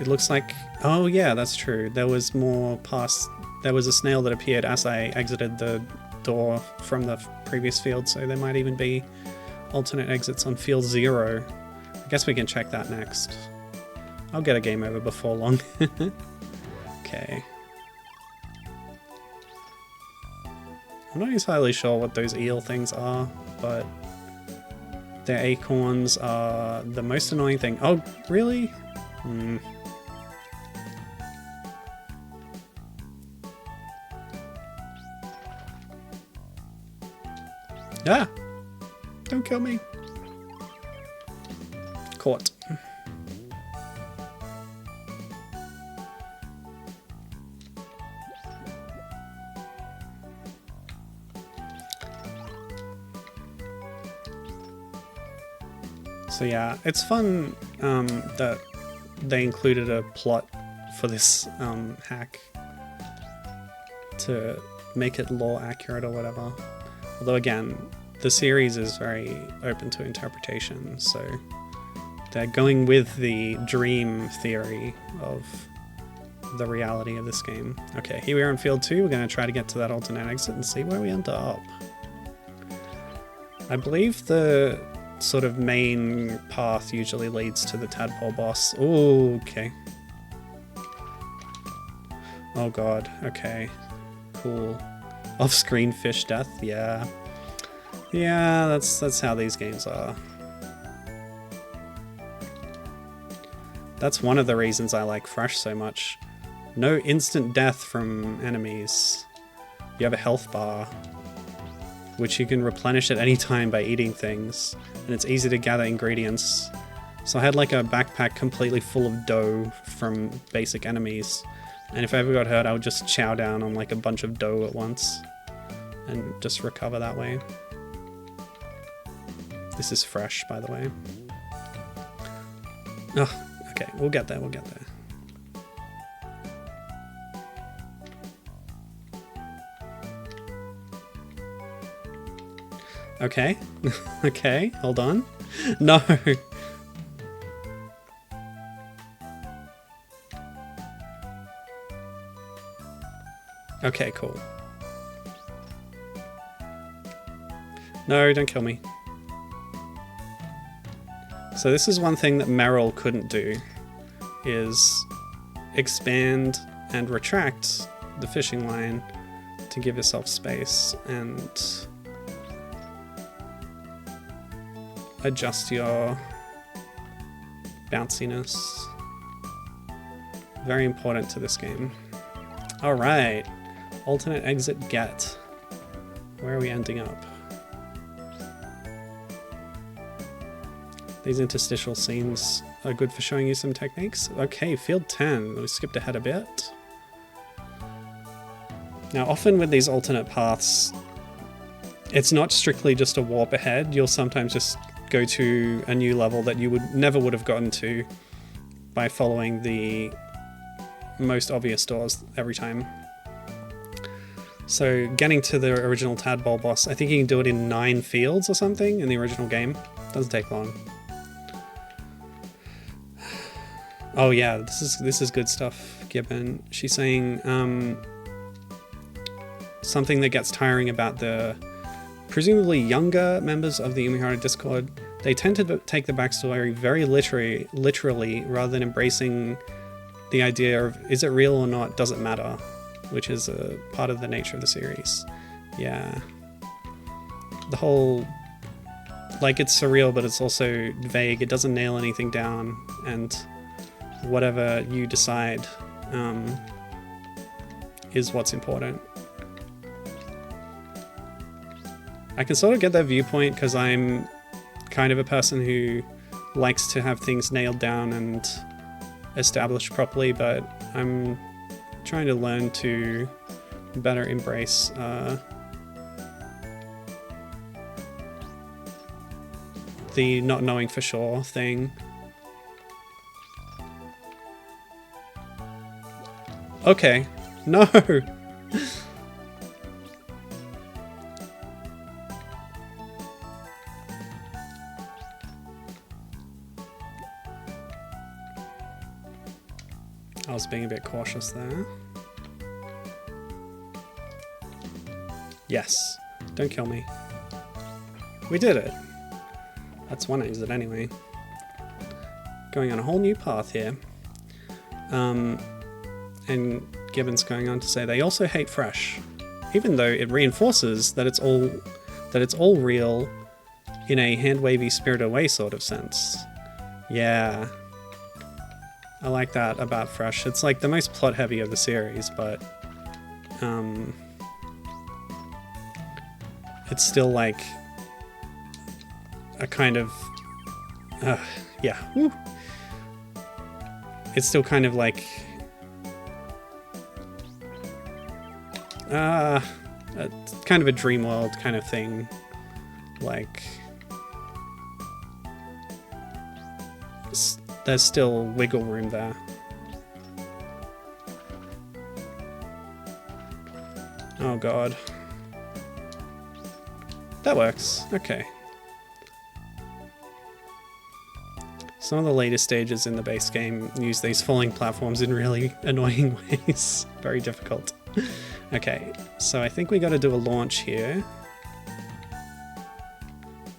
It looks like... Oh yeah, that's true. There was more past... There was a snail that appeared as I exited the door from the previous field, so there might even be alternate exits on field 0. I guess we can check that next. I'll get a game over before long. Okay. I'm not entirely sure what those eel things are, but their acorns are the most annoying thing. Oh, really? Hmm. Ah! Don't kill me. Caught. So yeah, it's fun that they included a plot for this hack to make it lore accurate or whatever. Although again, the series is very open to interpretation, so they're going with the dream theory of the reality of this game. Okay, here we are in field 2. We're going to try to get to that alternate exit and see where we end up. I believe the sort of main path usually leads to the tadpole boss. Ooh, okay. Oh god, okay. Cool. Off-screen fish death, yeah. Yeah, that's how these games are. That's one of the reasons I like Fresh so much. No instant death from enemies. You have a health bar, which you can replenish at any time by eating things, and it's easy to gather ingredients. So I had like a backpack completely full of dough from basic enemies, and if I ever got hurt, I would just chow down on like a bunch of dough at once and just recover that way. This is fresh, by the way. Oh, okay, we'll get there, we'll get there. Okay, okay, hold on. No! Okay, cool. No, don't kill me. So this is one thing that Merill couldn't do, is expand and retract the fishing line to give yourself space and adjust your bounciness. Very important to this game. Alright, alternate exit get. Where are we ending up? These interstitial scenes are good for showing you some techniques. Okay, field 10. We skipped ahead a bit. Now, often with these alternate paths, it's not strictly just a warp ahead. You'll sometimes just go to a new level that you never would have gotten to by following the most obvious doors every time. So getting to the original tadpole boss, I think you can do it in 9 fields or something in the original game. Doesn't take long. Oh yeah, this is good stuff, Gibbon. She's saying something that gets tiring about the presumably younger members of the Umihara Discord. They tend to take the backstory very literally rather than embracing the idea of is it real or not, does it matter, which is a part of the nature of the series. Yeah. The whole, like, it's surreal, but it's also vague. It doesn't nail anything down, and whatever you decide is what's important. I can sort of get that viewpoint because I'm kind of a person who likes to have things nailed down and established properly, but I'm trying to learn to better embrace the not knowing for sure thing. Okay, no! I was being a bit cautious there. Yes, don't kill me. We did it! That's one exit anyway. Going on a whole new path here. And Gibbon's going on to say they also hate fresh, even though it reinforces that it's all real in a hand-wavy Spirited Away sort of sense. Yeah. I like that about fresh. It's like the most plot-heavy of the series, but it's still like a kind of yeah. Woo. It's still kind of like kind of a dream world kind of thing, like there's still wiggle room there. Oh god. That works. Okay. Some of the later stages in the base game use these falling platforms in really annoying ways. Very difficult. Okay, so I think we got to do a launch here.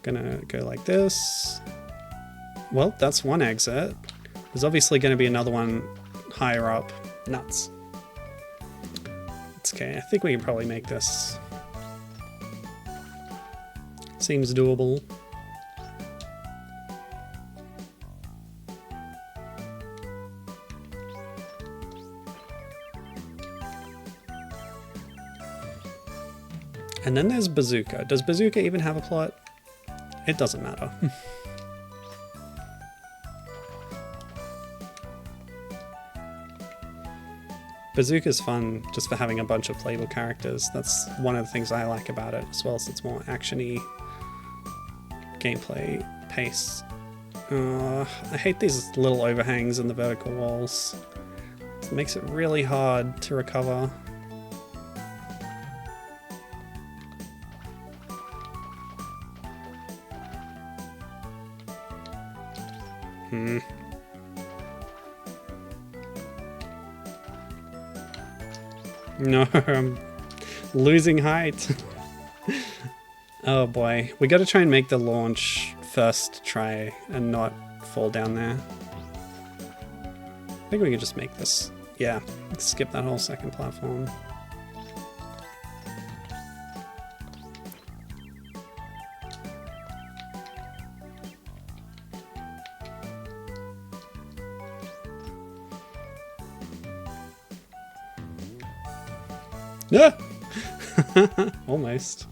Gonna go like this. Well, that's one exit. There's obviously going to be another one higher up. Nuts. It's okay, I think we can probably make this. Seems doable. And then there's Bazooka. Does Bazooka even have a plot? It doesn't matter. Bazooka's fun just for having a bunch of playable characters. That's one of the things I like about it, as well as its more action-y gameplay pace. I hate these little overhangs in the vertical walls. It makes it really hard to recover. No, I'm losing height. Oh boy, we gotta try and make the launch first try and not fall down there. I think we can just make this, yeah, skip that whole second platform. Yeah, almost.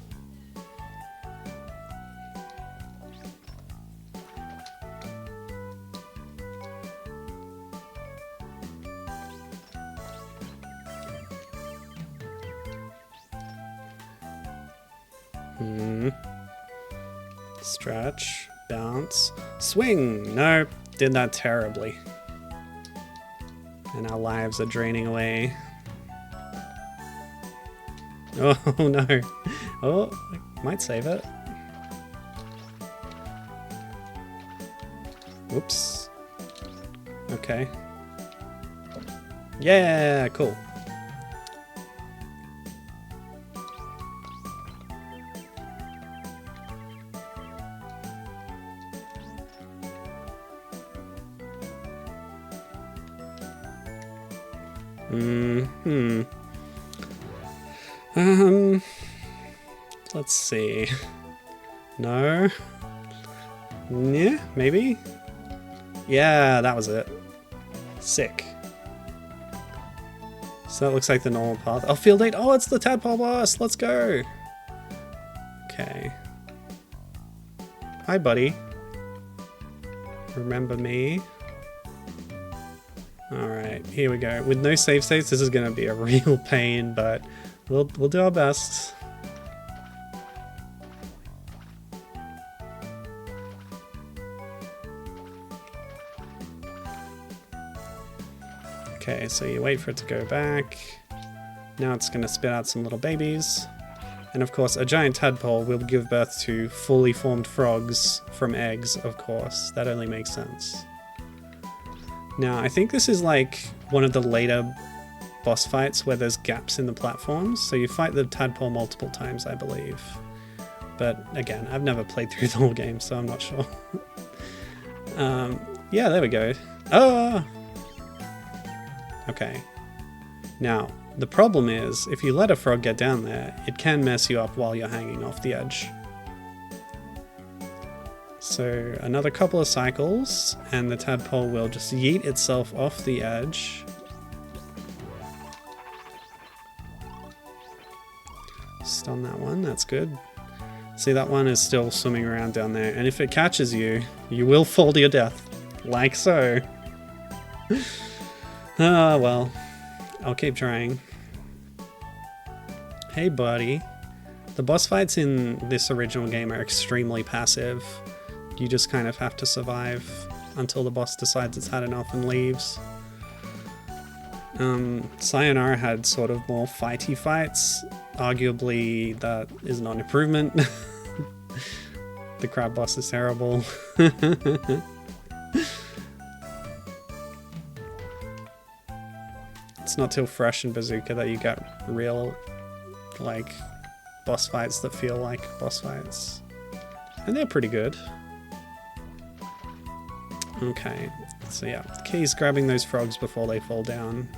Stretch, bounce, swing. No, did that terribly. And our lives are draining away. Oh no. Oh, I might save it. Whoops. Okay. Yeah, cool. Let's see. No. Yeah, maybe. Yeah, that was it. Sick. So that looks like the normal path. Oh, field 8. Oh, it's the tadpole boss. Let's go. Okay. Hi, buddy. Remember me? Alright, here we go. With no save states, this is going to be a real pain, but we'll do our best. Okay, so you wait for it to go back. Now it's going to spit out some little babies. And of course, a giant tadpole will give birth to fully formed frogs from eggs, of course. That only makes sense. Now, I think this is like one of the later boss fights where there's gaps in the platforms. So you fight the tadpole multiple times, I believe. But again, I've never played through the whole game, so I'm not sure. Yeah, there we go. Oh! Okay. Now, the problem is, if you let a frog get down there, it can mess you up while you're hanging off the edge. So another couple of cycles, and the tadpole will just yeet itself off the edge. Stun that one, that's good. See, that one is still swimming around down there, and if it catches you, you will fall to your death. Like so. Ah, well. I'll keep trying. Hey, buddy. The boss fights in this original game are extremely passive. You just kind of have to survive until the boss decides it's had enough and leaves. Sayonara had sort of more fighty fights. Arguably, that is not an improvement. The crab boss is terrible. It's not till Fresh and Bazooka that you get real, like, boss fights that feel like boss fights. And they're pretty good. Okay, so yeah, the key is grabbing those frogs before they fall down.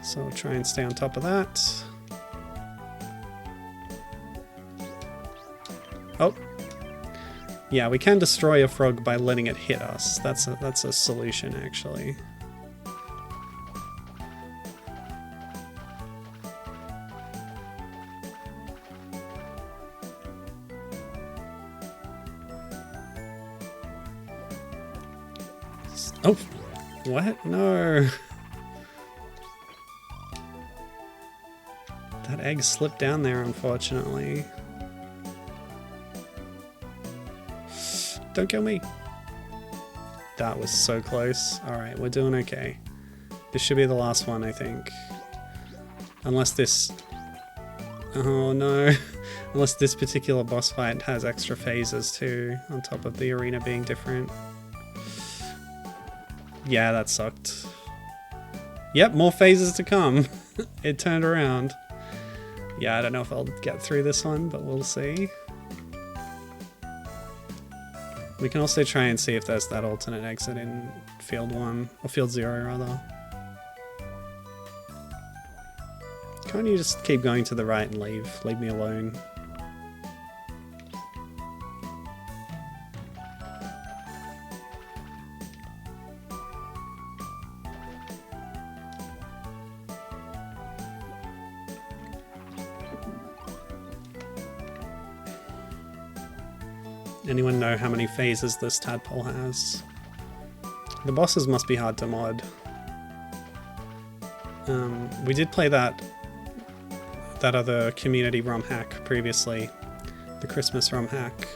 So I'll try and stay on top of that. Oh. Yeah, we can destroy a frog by letting it hit us. That's a solution, actually. Oh, what? No. That egg slipped down there, unfortunately. Don't kill me. That was so close. Alright, we're doing okay. This should be the last one, I think. Unless this... Oh no. Unless this particular boss fight has extra phases too, on top of the arena being different. Yeah, that sucked. Yep, more phases to come. It turned around. Yeah, I don't know if I'll get through this one, but we'll see. We can also try and see if there's that alternate exit in Field 1, or Field 0 rather. Can't you just keep going to the right and leave? Leave me alone. Anyone know how many phases this tadpole has? The bosses must be hard to mod. We did play that other community ROM hack previously, the Christmas ROM hack,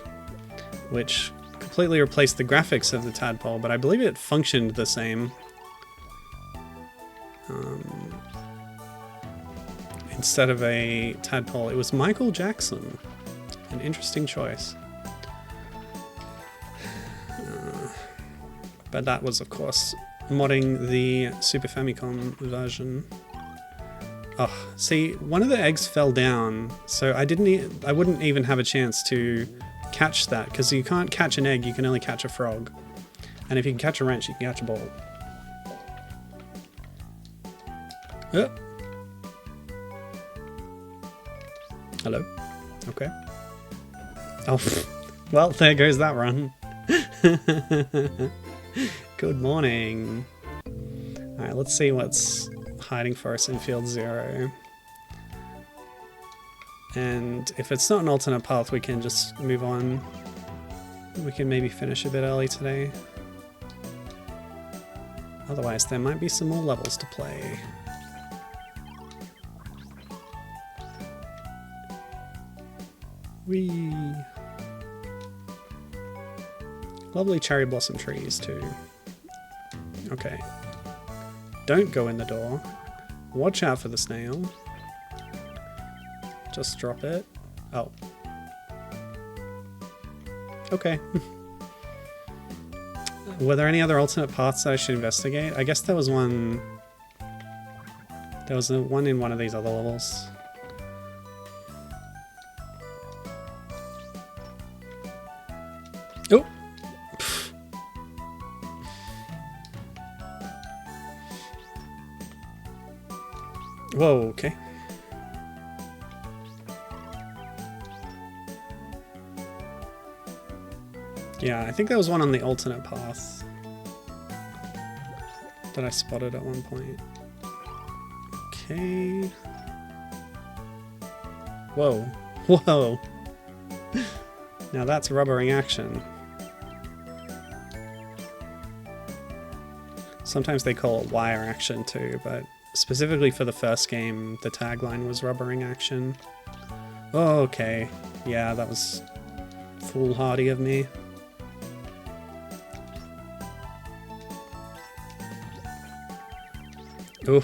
which completely replaced the graphics of the tadpole, but I believe it functioned the same. Instead of a tadpole, it was Michael Jackson. An interesting choice. But that was, of course, modding the Super Famicom version. Oh, see, one of the eggs fell down, so I wouldn't even have a chance to catch that, because you can't catch an egg, you can only catch a frog. And if you can catch a wrench, you can catch a ball. Oh. Hello. Okay. Oh, well, there goes that run. Good morning. Alright, let's see what's hiding for us in Field 0. And if it's not an alternate path, we can just move on. We can maybe finish a bit early today. Otherwise, there might be some more levels to play. Whee! Lovely cherry blossom trees too. Okay. Don't go in the door. Watch out for the snail. Just drop it. Oh. Okay. Were there any other alternate paths that I should investigate? I guess there was one... There was one in one of these other levels. Oh! Whoa, okay. Yeah, I think there was one on the alternate path that I spotted at one point. Okay. Whoa. Whoa. Now that's rubbering action. Sometimes they call it wire action too, but specifically for the first game, the tagline was rubbering action. Oh, okay. Yeah, that was foolhardy of me. Ooh.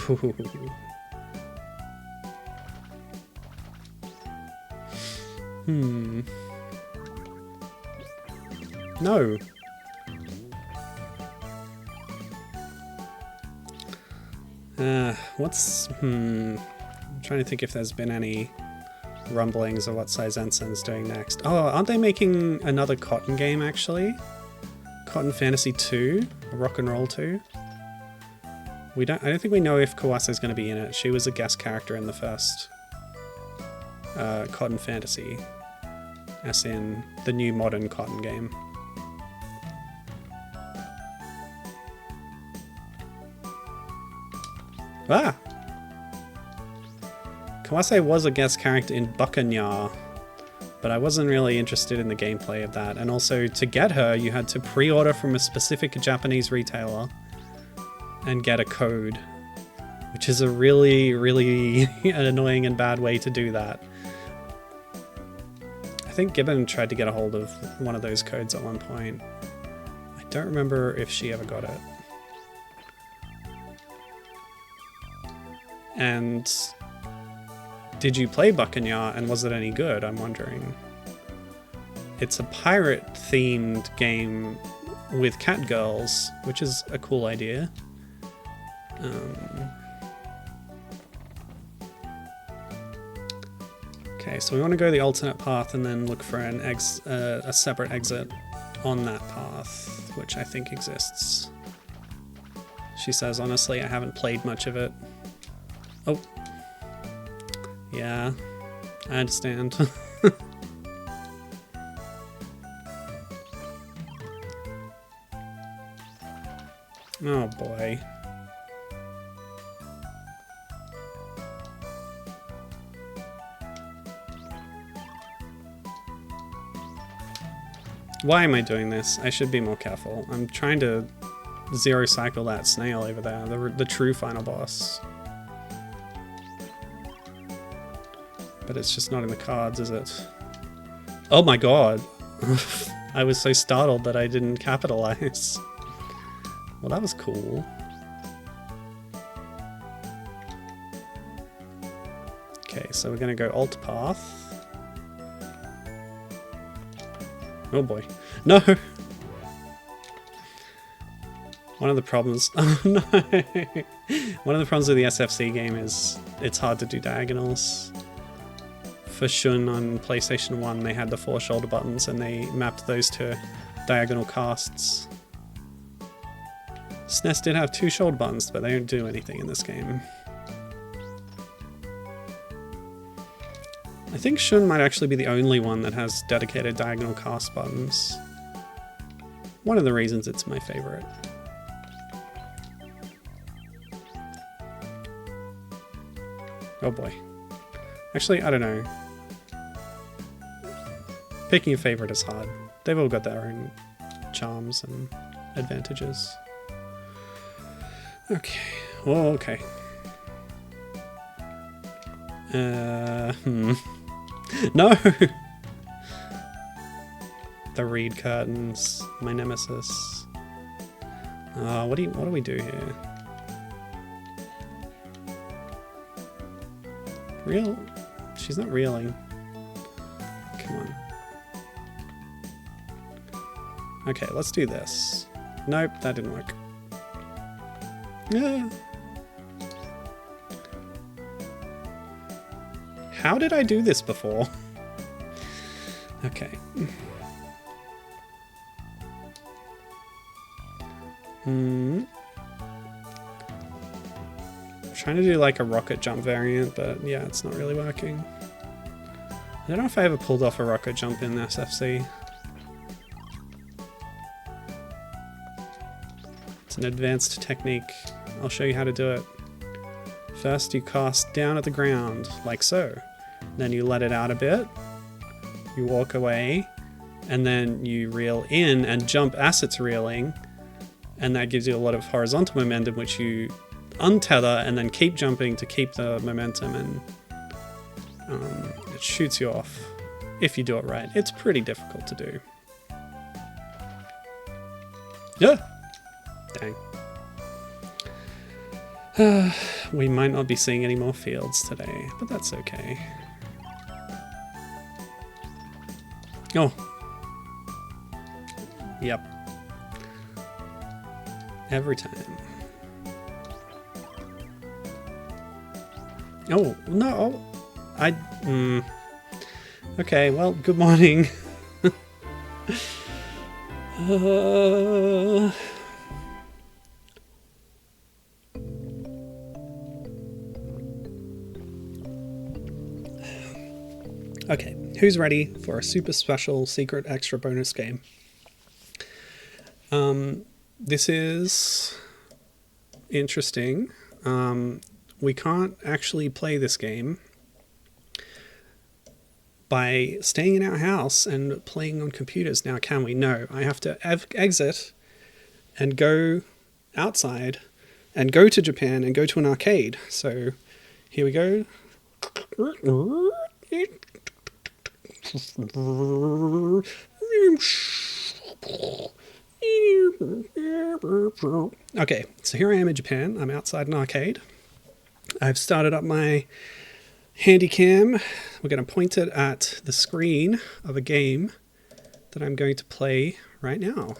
No. I'm trying to think if there's been any rumblings of what Size Ensign's doing next. Oh, aren't they making another Cotton game actually? Cotton Fantasy 2? Or Rock and Roll 2? I don't think we know if Kawase is going to be in it. She was a guest character in the first Cotton Fantasy, as in the new modern Cotton game. Ah! Kawase was a guest character in Buccaneer, but I wasn't really interested in the gameplay of that. And also, to get her, you had to pre-order from a specific Japanese retailer and get a code, which is a really, really annoying and bad way to do that. I think Gibbon tried to get a hold of one of those codes at one point. I don't remember if she ever got it. And did you play Buccaneer, and was it any good? I'm wondering. It's a pirate-themed game with cat girls, which is a cool idea. Okay, so we want to go the alternate path and then look for a separate exit on that path, which I think exists. She says, honestly, I haven't played much of it. Oh. Yeah, I understand. Oh boy. Why am I doing this? I should be more careful. I'm trying to zero cycle that snail over there, the true final boss. But it's just not in the cards, is it? Oh my god! I was so startled that I didn't capitalize. Well, that was cool. Okay, so we're gonna go alt path. Oh boy. No! One of the problems... Oh no! One of the problems with the SFC game is it's hard to do diagonals. For Shun on PlayStation 1, they had the 4 shoulder buttons and they mapped those to diagonal casts. SNES did have 2 shoulder buttons, but they don't do anything in this game. I think Shun might actually be the only one that has dedicated diagonal cast buttons. One of the reasons it's my favorite. Oh boy. Actually, I don't know. Picking a favorite is hard. They've all got their own charms and advantages. Okay. Oh, okay. No! The reed curtains, my nemesis. What do we do here? Reel? She's not reeling. Come on. Okay, let's do this. Nope, that didn't work. Yeah. How did I do this before? Okay. I'm trying to do like a rocket jump variant, but yeah, it's not really working. I don't know if I ever pulled off a rocket jump in SFC. It's an advanced technique. I'll show you how to do it. First, you cast down at the ground, like so. Then you let it out a bit. You walk away, and then you reel in and jump as it's reeling, and that gives you a lot of horizontal momentum, which you untether and then keep jumping to keep the momentum, and it shoots you off if you do it right. It's pretty difficult to do. Yeah. Dang. We might not be seeing any more fields today, but that's okay. Oh. Yep. Every time. Oh, no. Okay, well, good morning. Okay, who's ready for a super special secret extra bonus game? This is interesting. We can't actually play this game by staying in our house and playing on computers now, can we? No, I have to exit and go outside and go to Japan and go to an arcade. So here we go. Okay, so here I am in Japan. I'm outside an arcade. I've started up my handy cam. We're going to point it at the screen of a game that I'm going to play right now.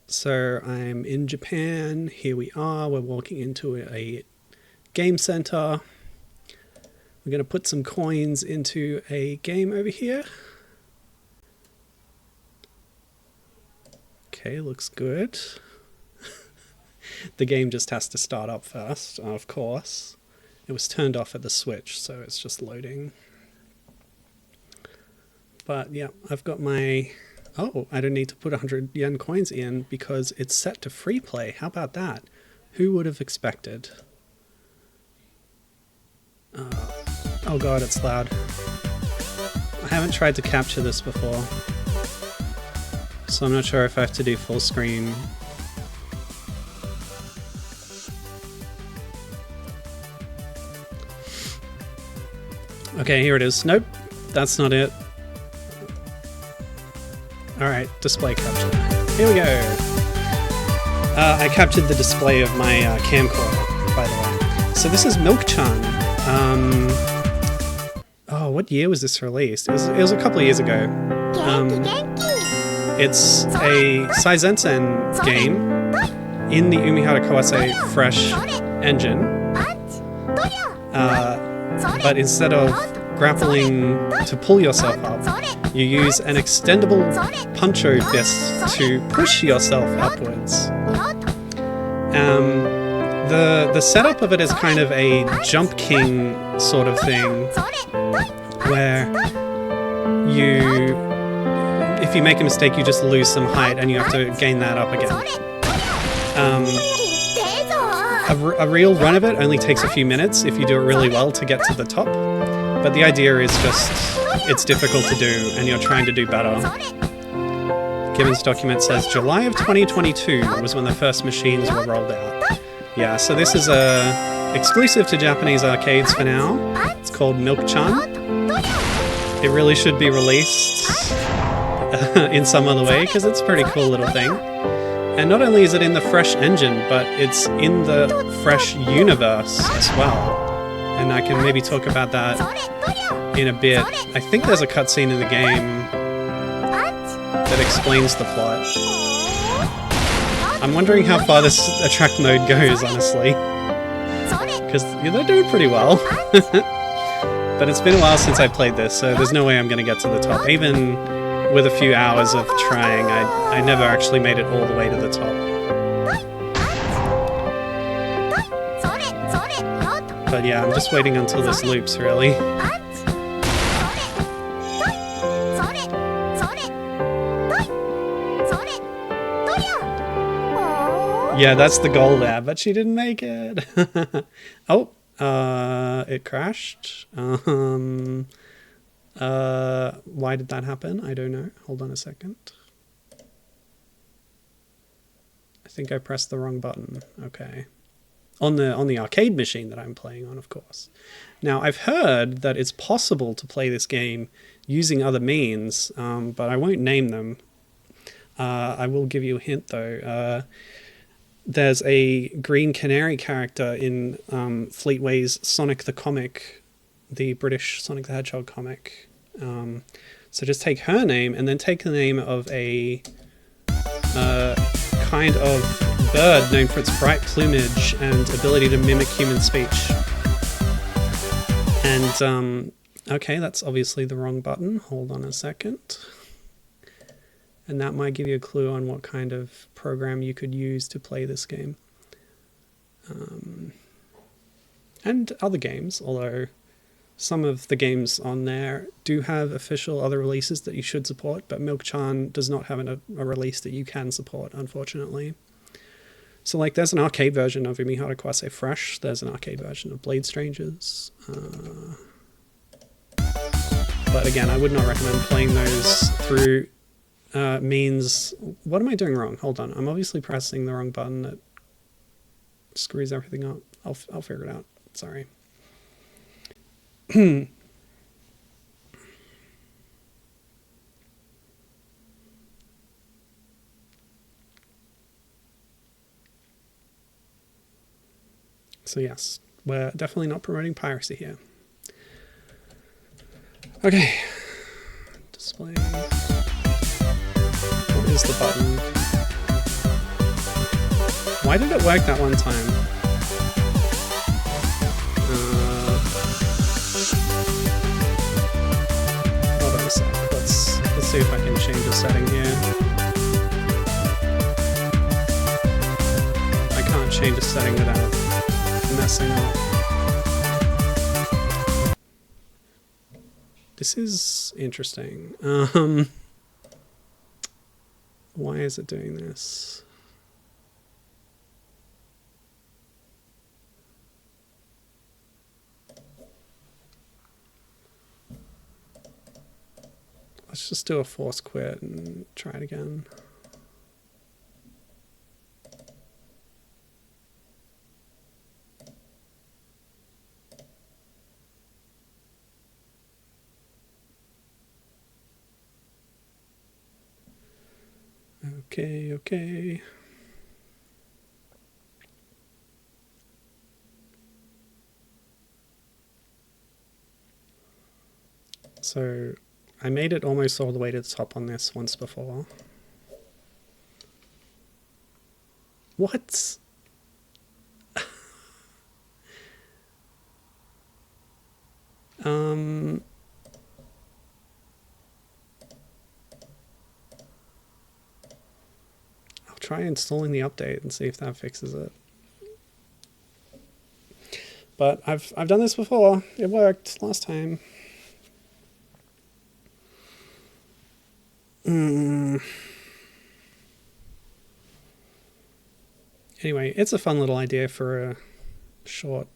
So I'm in Japan. Here we are. We're walking into a game center. We're going to put some coins into a game over here. Okay, looks good. The game just has to start up first, of course. It was turned off at the Switch, so it's just loading. But yeah, I've got my... Oh, I don't need to put 100 yen coins in because it's set to free play. How about that? Who would have expected? Oh god, it's loud. I haven't tried to capture this before, so I'm not sure if I have to do full screen. Okay, here it is. Nope, that's not it. Alright, display capture. Here we go. I captured the display of my camcorder, by the way. So this is Milk-chan. Oh, what year was this released? It was a couple of years ago. It's a Saizensen game in the Umihara Kawase Fresh engine. But instead of grappling to pull yourself up, you use an extendable puncho fist to push yourself upwards. The setup of it is kind of a Jump King sort of thing, where if you make a mistake, you just lose some height and you have to gain that up again. A real run of it only takes a few minutes if you do it really well to get to the top, but the idea is just it's difficult to do and you're trying to do better. Gibbons' document says July of 2022 was when the first machines were rolled out. Yeah, so this is exclusive to Japanese arcades for now. It's called Milk-chan. It really should be released in some other way because it's a pretty cool little thing. And not only is it in the Fresh engine, but it's in the Fresh universe as well. And I can maybe talk about that in a bit. I think there's a cutscene in the game that explains the plot. I'm wondering how far this attract mode goes, honestly. Because they're doing pretty well. But it's been a while since I played this, so there's no way I'm going to get to the top. Even with a few hours of trying, I never actually made it all the way to the top. But yeah, I'm just waiting until this loops, really. Yeah, that's the goal there, but she didn't make it. Oh, it crashed. Why did that happen? I don't know. Hold on a second. I think I pressed the wrong button. Okay. On the arcade machine that I'm playing on, of course. Now, I've heard that it's possible to play this game using other means, but I won't name them. I will give you a hint, though. There's a Green Canary character in Fleetway's Sonic the Comic, the British Sonic the Hedgehog comic. So just take her name and then take the name of a kind of bird known for its bright plumage and ability to mimic human speech. And, okay, that's obviously the wrong button. Hold on a second. And that might give you a clue on what kind of program you could use to play this game. And other games, although some of the games on there do have official other releases that you should support, but Milk-chan does not have a release that you can support, unfortunately. So, like, there's an arcade version of Umihara Kawase Fresh, there's an arcade version of Blade Strangers. But again, I would not recommend playing those through means... What am I doing wrong? Hold on, I'm obviously pressing the wrong button that screws everything up. I'll figure it out. Sorry. So yes, we're definitely not promoting piracy here. Okay. Display. What is the button? Why did it work that one time? Hold on a sec. Let's see if I can change a setting here. I can't change a setting without messing up. This is interesting. Why is it doing this? Let's just do a force quit and try it again. Okay. So I made it almost all the way to the top on this once before. What? I'll try installing the update and see if that fixes it. But I've done this before. It worked last time. Anyway, it's a fun little idea for a short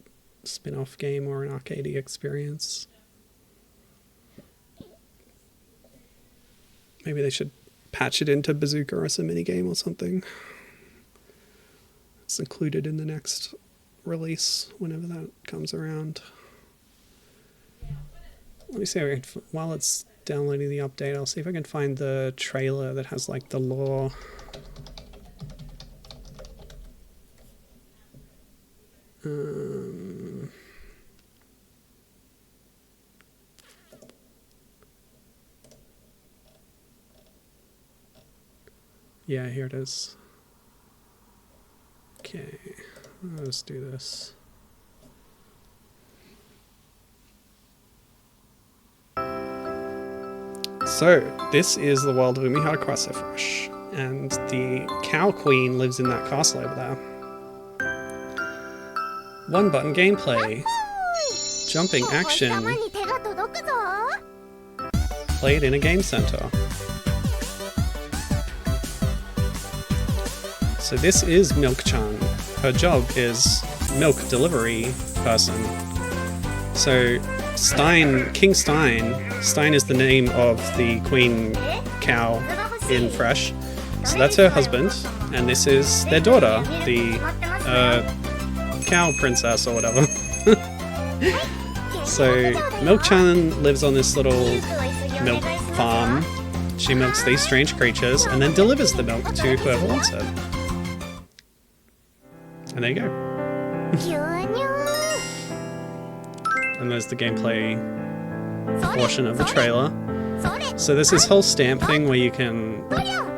spin-off game or an arcadey experience. Maybe they should patch it into Bazooka as a minigame or something. It's included in the next release, whenever that comes around. Let me see, while it's downloading the update, I'll see if I can find the trailer that has like the lore. Yeah, here it is. Okay, let's do this. So, this is the world of Umihara Kawase Fresh, and the Cow Queen lives in that castle over there. One button gameplay. Jumping action. Played in a game center. So this is Milk-chan. Her job is milk delivery person. So King Stein is the name of the queen cow in Fresh. So that's her husband, and this is their daughter, the cow princess or whatever. So Milk-chan lives on this little milk farm. She milks these strange creatures and then delivers the milk to whoever wants it. And there you go. And there's the gameplay portion of the trailer. So there's this whole stamp thing where you can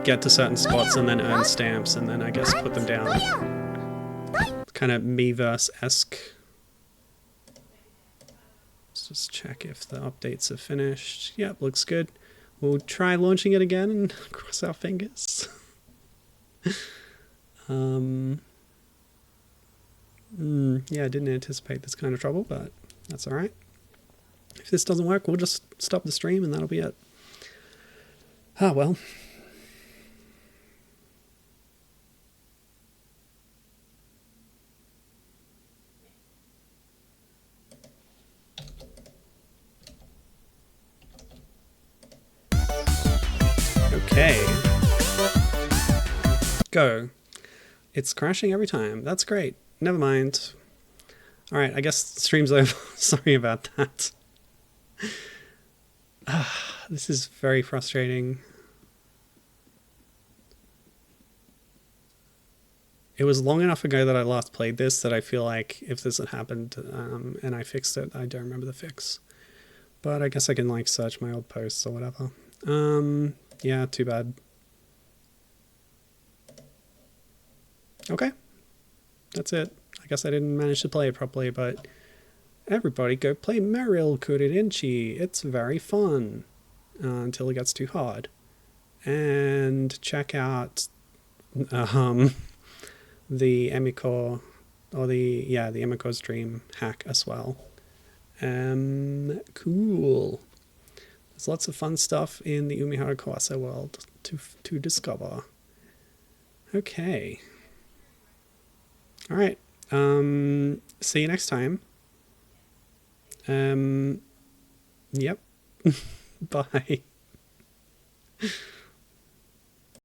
get to certain spots and then earn stamps and then I guess put them down. Kind of Miiverse-esque. Let's just check if the updates are finished. Yep, looks good. We'll try launching it again and cross our fingers. Yeah, I didn't anticipate this kind of trouble, but that's alright. If this doesn't work, we'll just stop the stream and that'll be it. Ah, well. Okay. Go. It's crashing every time. That's great. Never mind. Alright, I guess the stream's over. Sorry about that. This is very frustrating. It was long enough ago that I last played this that I feel like if this had happened and I fixed it, I don't remember the fix. But I guess I can like search my old posts or whatever. Yeah, too bad. Okay, that's it. I guess I didn't manage to play it properly, but everybody go play Merill Kururinchi. It's very fun until it gets too hard. And check out the Emiko, or the Emiko stream hack as well. Cool. There's lots of fun stuff in the Umihara Kawase world to discover. Okay. All right. See you next time. Yep. Bye.